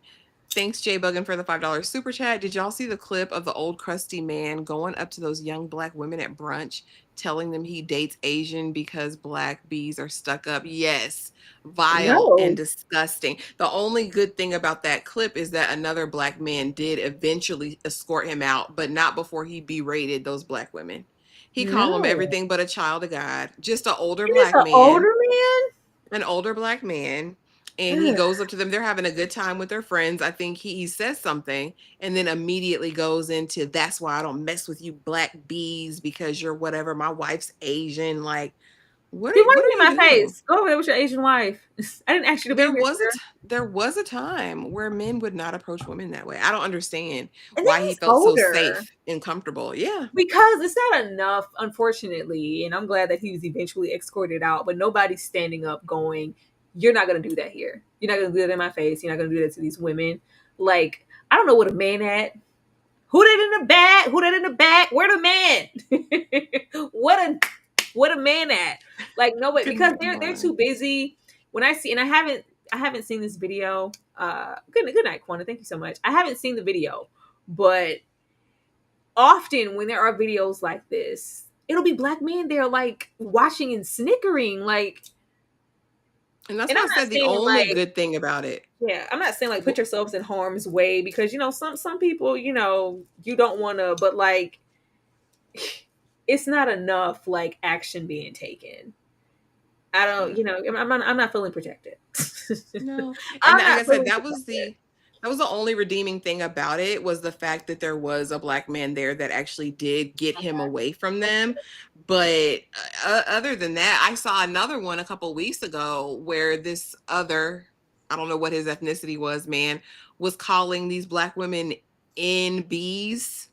Thanks, Jay Buggin, for the $5 super chat. Did y'all see the clip of the old crusty man going up to those young black women at brunch, telling them he dates Asian because black bees are stuck up? Yes. Vile and disgusting. The only good thing about that clip is that another black man did eventually escort him out, but not before he berated those black women. He called them everything but a child of God. Just an older black man. An older black man. And he goes up to them. They're having a good time with their friends. I think he says something and then immediately goes into, that's why I don't mess with you black bees because you're whatever. My wife's Asian. Like, what are you in my face? Go over there with your Asian wife. I didn't ask you to be there was a time where men would not approach women that way. I don't understand why he felt so safe and comfortable. Yeah. Because it's not enough, unfortunately. And I'm glad that he was eventually escorted out, but nobody's standing up going, you're not going to do that here. You're not going to do that in my face. You're not going to do that to these women. Like, I don't know what a man at. Who that in the back? Who that in the back? Where the man? What a man at? Like nobody, because they're too busy. When I see, and I haven't seen this video. Good night, Quanta. Thank you so much. I haven't seen the video, but often when there are videos like this, it'll be black men there like watching and snickering, like. And that's why I said the only good thing about it. Yeah, I'm not saying like put yourselves in harm's way because some people you don't want to, but like it's not enough like action being taken. I don't, I'm not feeling protected. No, and like I said, that was the only redeeming thing about it was the fact that there was a black man there that actually did get him away from them. But other than that, I saw another one a couple weeks ago where this other I don't know what his ethnicity was, man, was calling these black women NBs.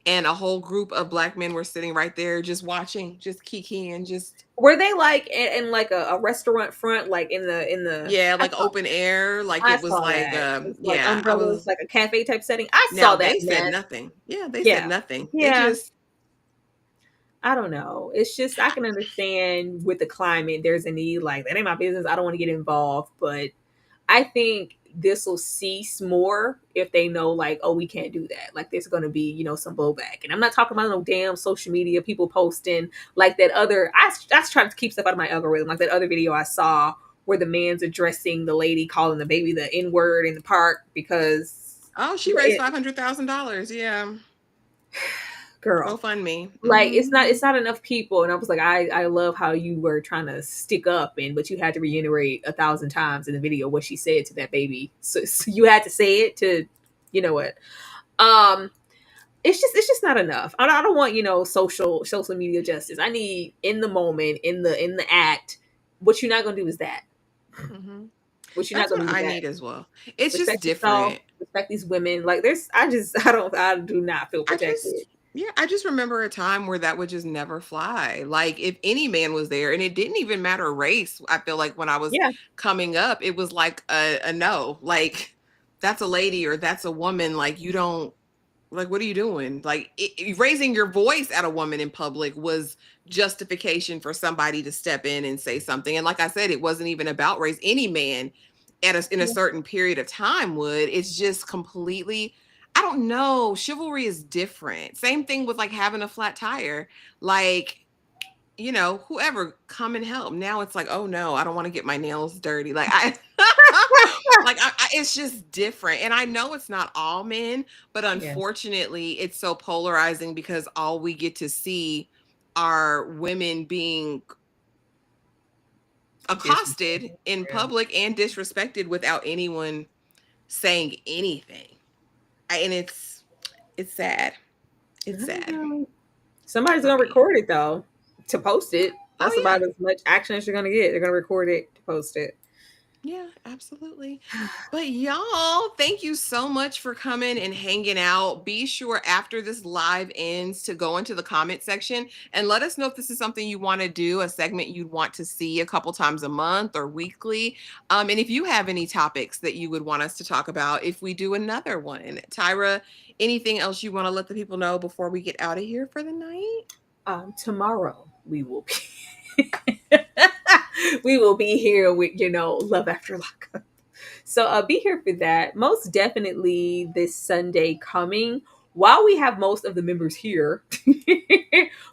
And a whole group of black men were sitting right there just watching, just kikiing, just. Were they like in like a restaurant front, like in the Yeah, like open air, like it was saw like that. It was like yeah, I umbrellas, was. like a cafe type setting. I Now saw that. they said Man. nothing. Yeah, they Yeah. said nothing. They Yeah. just. I don't know. It's just I can understand with the climate, there's a need. Like that ain't my business. I don't want to get involved, but I think this will cease more if they know, like, oh, we can't do that. Like, there's going to be, you know, some blowback. And I'm not talking about no damn social media people posting like that other. I try to keep stuff out of my algorithm, like that other video I saw where the man's addressing the lady calling the baby the N word in the park because. Oh, she raised $500,000. Yeah. Girl, GoFundMe. Like it's not enough people, and I was like, I love how you were trying to stick up, but you had to reiterate 1,000 times in the video what she said to that baby. So you had to say it to, you know what? It's just not enough. I don't want, you know, social media justice. I need in the moment, in the act. What you're not gonna do is that. Mm-hmm. What you're That's not gonna what do I that. need as well. It's Respect just different. yourself, respect these women. Like I do not feel protected. I just remember a time where that would just never fly. Like if any man was there, and it didn't even matter race. I feel like when I was coming up, it was like a no. Like that's a lady or that's a woman. Like you don't. Like what are you doing? Like raising your voice at a woman in public was justification for somebody to step in and say something. And like I said, it wasn't even about race. Any man in a certain period of time would. It's just completely. I don't know. Chivalry is different. Same thing with like having a flat tire. Like, you know, whoever come and help. Now it's like, oh no, I don't want to get my nails dirty. Like it's just different. And I know it's not all men, but unfortunately it's so polarizing because all we get to see are women being accosted in public and disrespected without anyone saying anything. And it's sad. It's sad. Somebody's gonna record it though to post it. That's about as much action as you're gonna get. They're gonna record it to post it. Yeah, absolutely. But y'all, thank you so much for coming and hanging out. Be sure after this live ends to go into the comment section and let us know if this is something you want to do, a segment you'd want to see a couple times a month or weekly. And if you have any topics that you would want us to talk about, if we do another one. Tyra, anything else you want to let the people know before we get out of here for the night? Tomorrow we will be we will be here with, you know, Love After Lockup. So be here for that. Most definitely this Sunday coming. While we have most of the members here,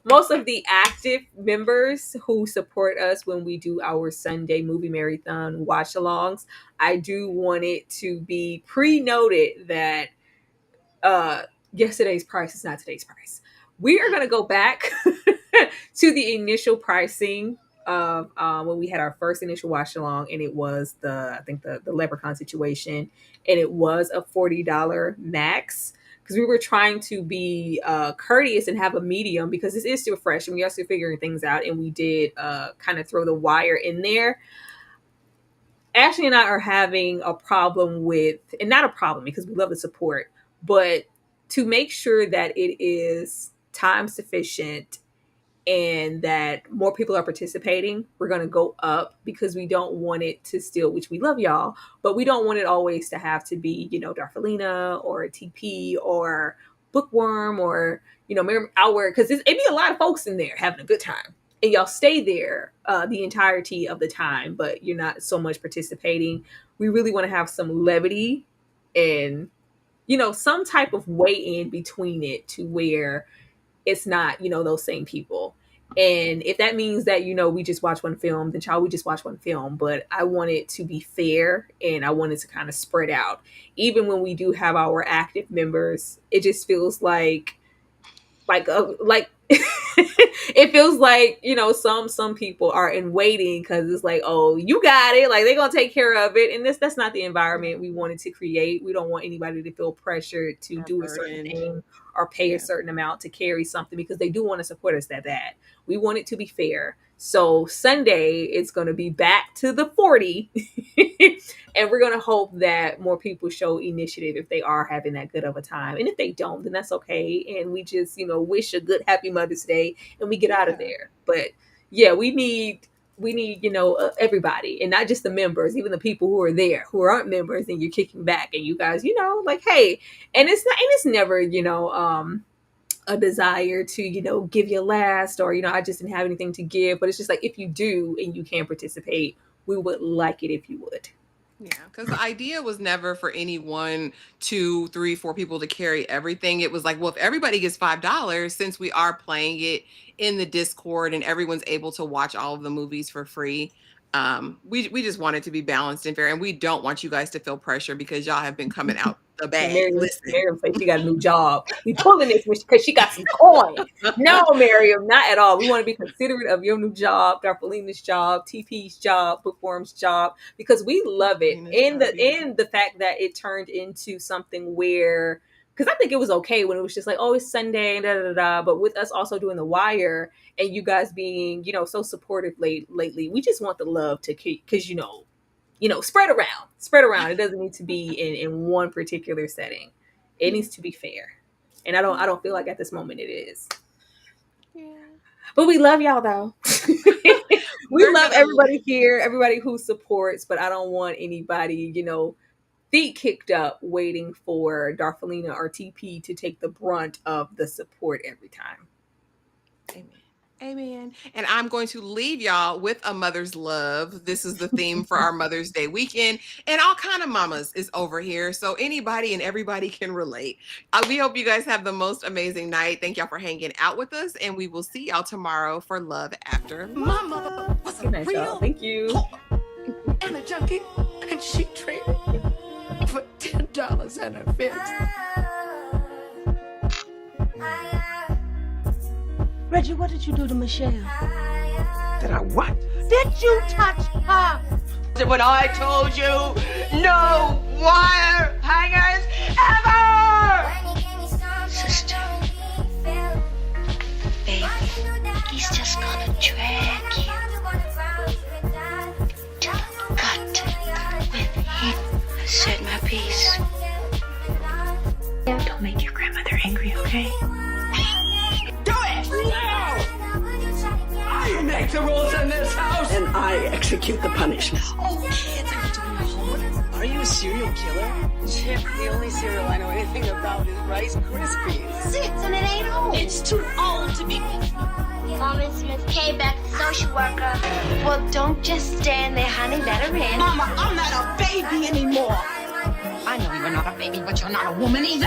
most of the active members who support us when we do our Sunday movie marathon watch-alongs, I do want it to be pre-noted that yesterday's price is not today's price. We are going to go back to the initial pricing of when we had our first initial watch along, and it was the Leprechaun situation, and it was a $40 max because we were trying to be courteous and have a medium because this is still fresh and we are still figuring things out, and we did kind of throw the wire in there. Ashley and I are having a problem with, and not a problem because we love the support, but to make sure that it is time sufficient and that more people are participating, we're going to go up because we don't want it to still, which we love y'all, but we don't want it always to have to be, you know, Darfalina or TP or Bookworm or, you know, our, because it'd be a lot of folks in there having a good time. And y'all stay there the entirety of the time, but you're not so much participating. We really want to have some levity and, you know, some type of way in between it to where it's not, you know, those same people. And if that means that, you know, we just watch one film, then child, we just watch one film. But I want it to be fair and I want it to kind of spread out. Even when we do have our active members, it just feels like it feels like, you know, some people are in waiting because it's like, oh, you got it, like they're gonna take care of it, and that's not the environment we wanted to create. We don't want anybody to feel pressured to do a certain thing or pay a certain amount to carry something because they do want to support us that bad. We want it to be fair. So Sunday, it's going to be back to the 40. And we're going to hope that more people show initiative if they are having that good of a time. And if they don't, then that's okay. And we just, wish a good, happy Mother's Day and we get out of there. But yeah, we need, everybody, and not just the members, even the people who are there, who aren't members, and you're kicking back and you guys, hey, and it's never, a desire to, give your last or, I just didn't have anything to give. But it's just like, if you do and you can participate, we would like it if you would. Yeah, because the idea was never for any 1, 2, 3, 4 people to carry everything. It was like, well, if everybody gets $5, since we are playing it in the Discord and everyone's able to watch all of the movies for free, we just want it to be balanced and fair. And we don't want you guys to feel pressure because y'all have been coming out the bag. Miriam said she got a new job. We pulling this because she got some coin. No, Miriam, not at all. We want to be considerate of your new job, Darfelina's job, TP's job, Bookworm's job, because we love it. And the fact that it turned into something where, because I think it was okay when it was just like, oh, it's Sunday, but with us also doing The Wire and you guys being, so supportive lately, we just want the love to keep, because, spread around. It doesn't need to be in one particular setting. It needs to be fair. And I don't feel like at this moment it is. Yeah. But we love y'all though. We love everybody here, everybody who supports, but I don't want anybody, feet kicked up waiting for Darfelina or TP to take the brunt of the support every time. Amen. And I'm going to leave y'all with a mother's love. This is the theme for our Mother's Day weekend. And all kind of mamas is over here. So anybody and everybody can relate. We hope you guys have the most amazing night. Thank y'all for hanging out with us. And we will see y'all tomorrow for Love After My mother was a night, real thank you. whore and a junkie. And she traded me for $10 and a bit. Reggie, what did you do to Michelle? Did I what? Did you touch her? When I told you, no wire hangers ever! Sister, baby, he's just gonna drag you to the gut with him. I said my piece. Don't make your grandmother angry, okay? Do it! No! I make the rules in this house! And I execute the punishment. Oh, kids, are you doing your homework? Are you a serial killer? Chip, the only cereal I know anything about is Rice Krispies. 6 and it ain't old. It's too old to be... Mom, it's Miss K back, the social worker. Well, don't just stand there, honey. Let her in. Mama, I'm not a baby anymore. I know you're not a baby, but you're not a woman either.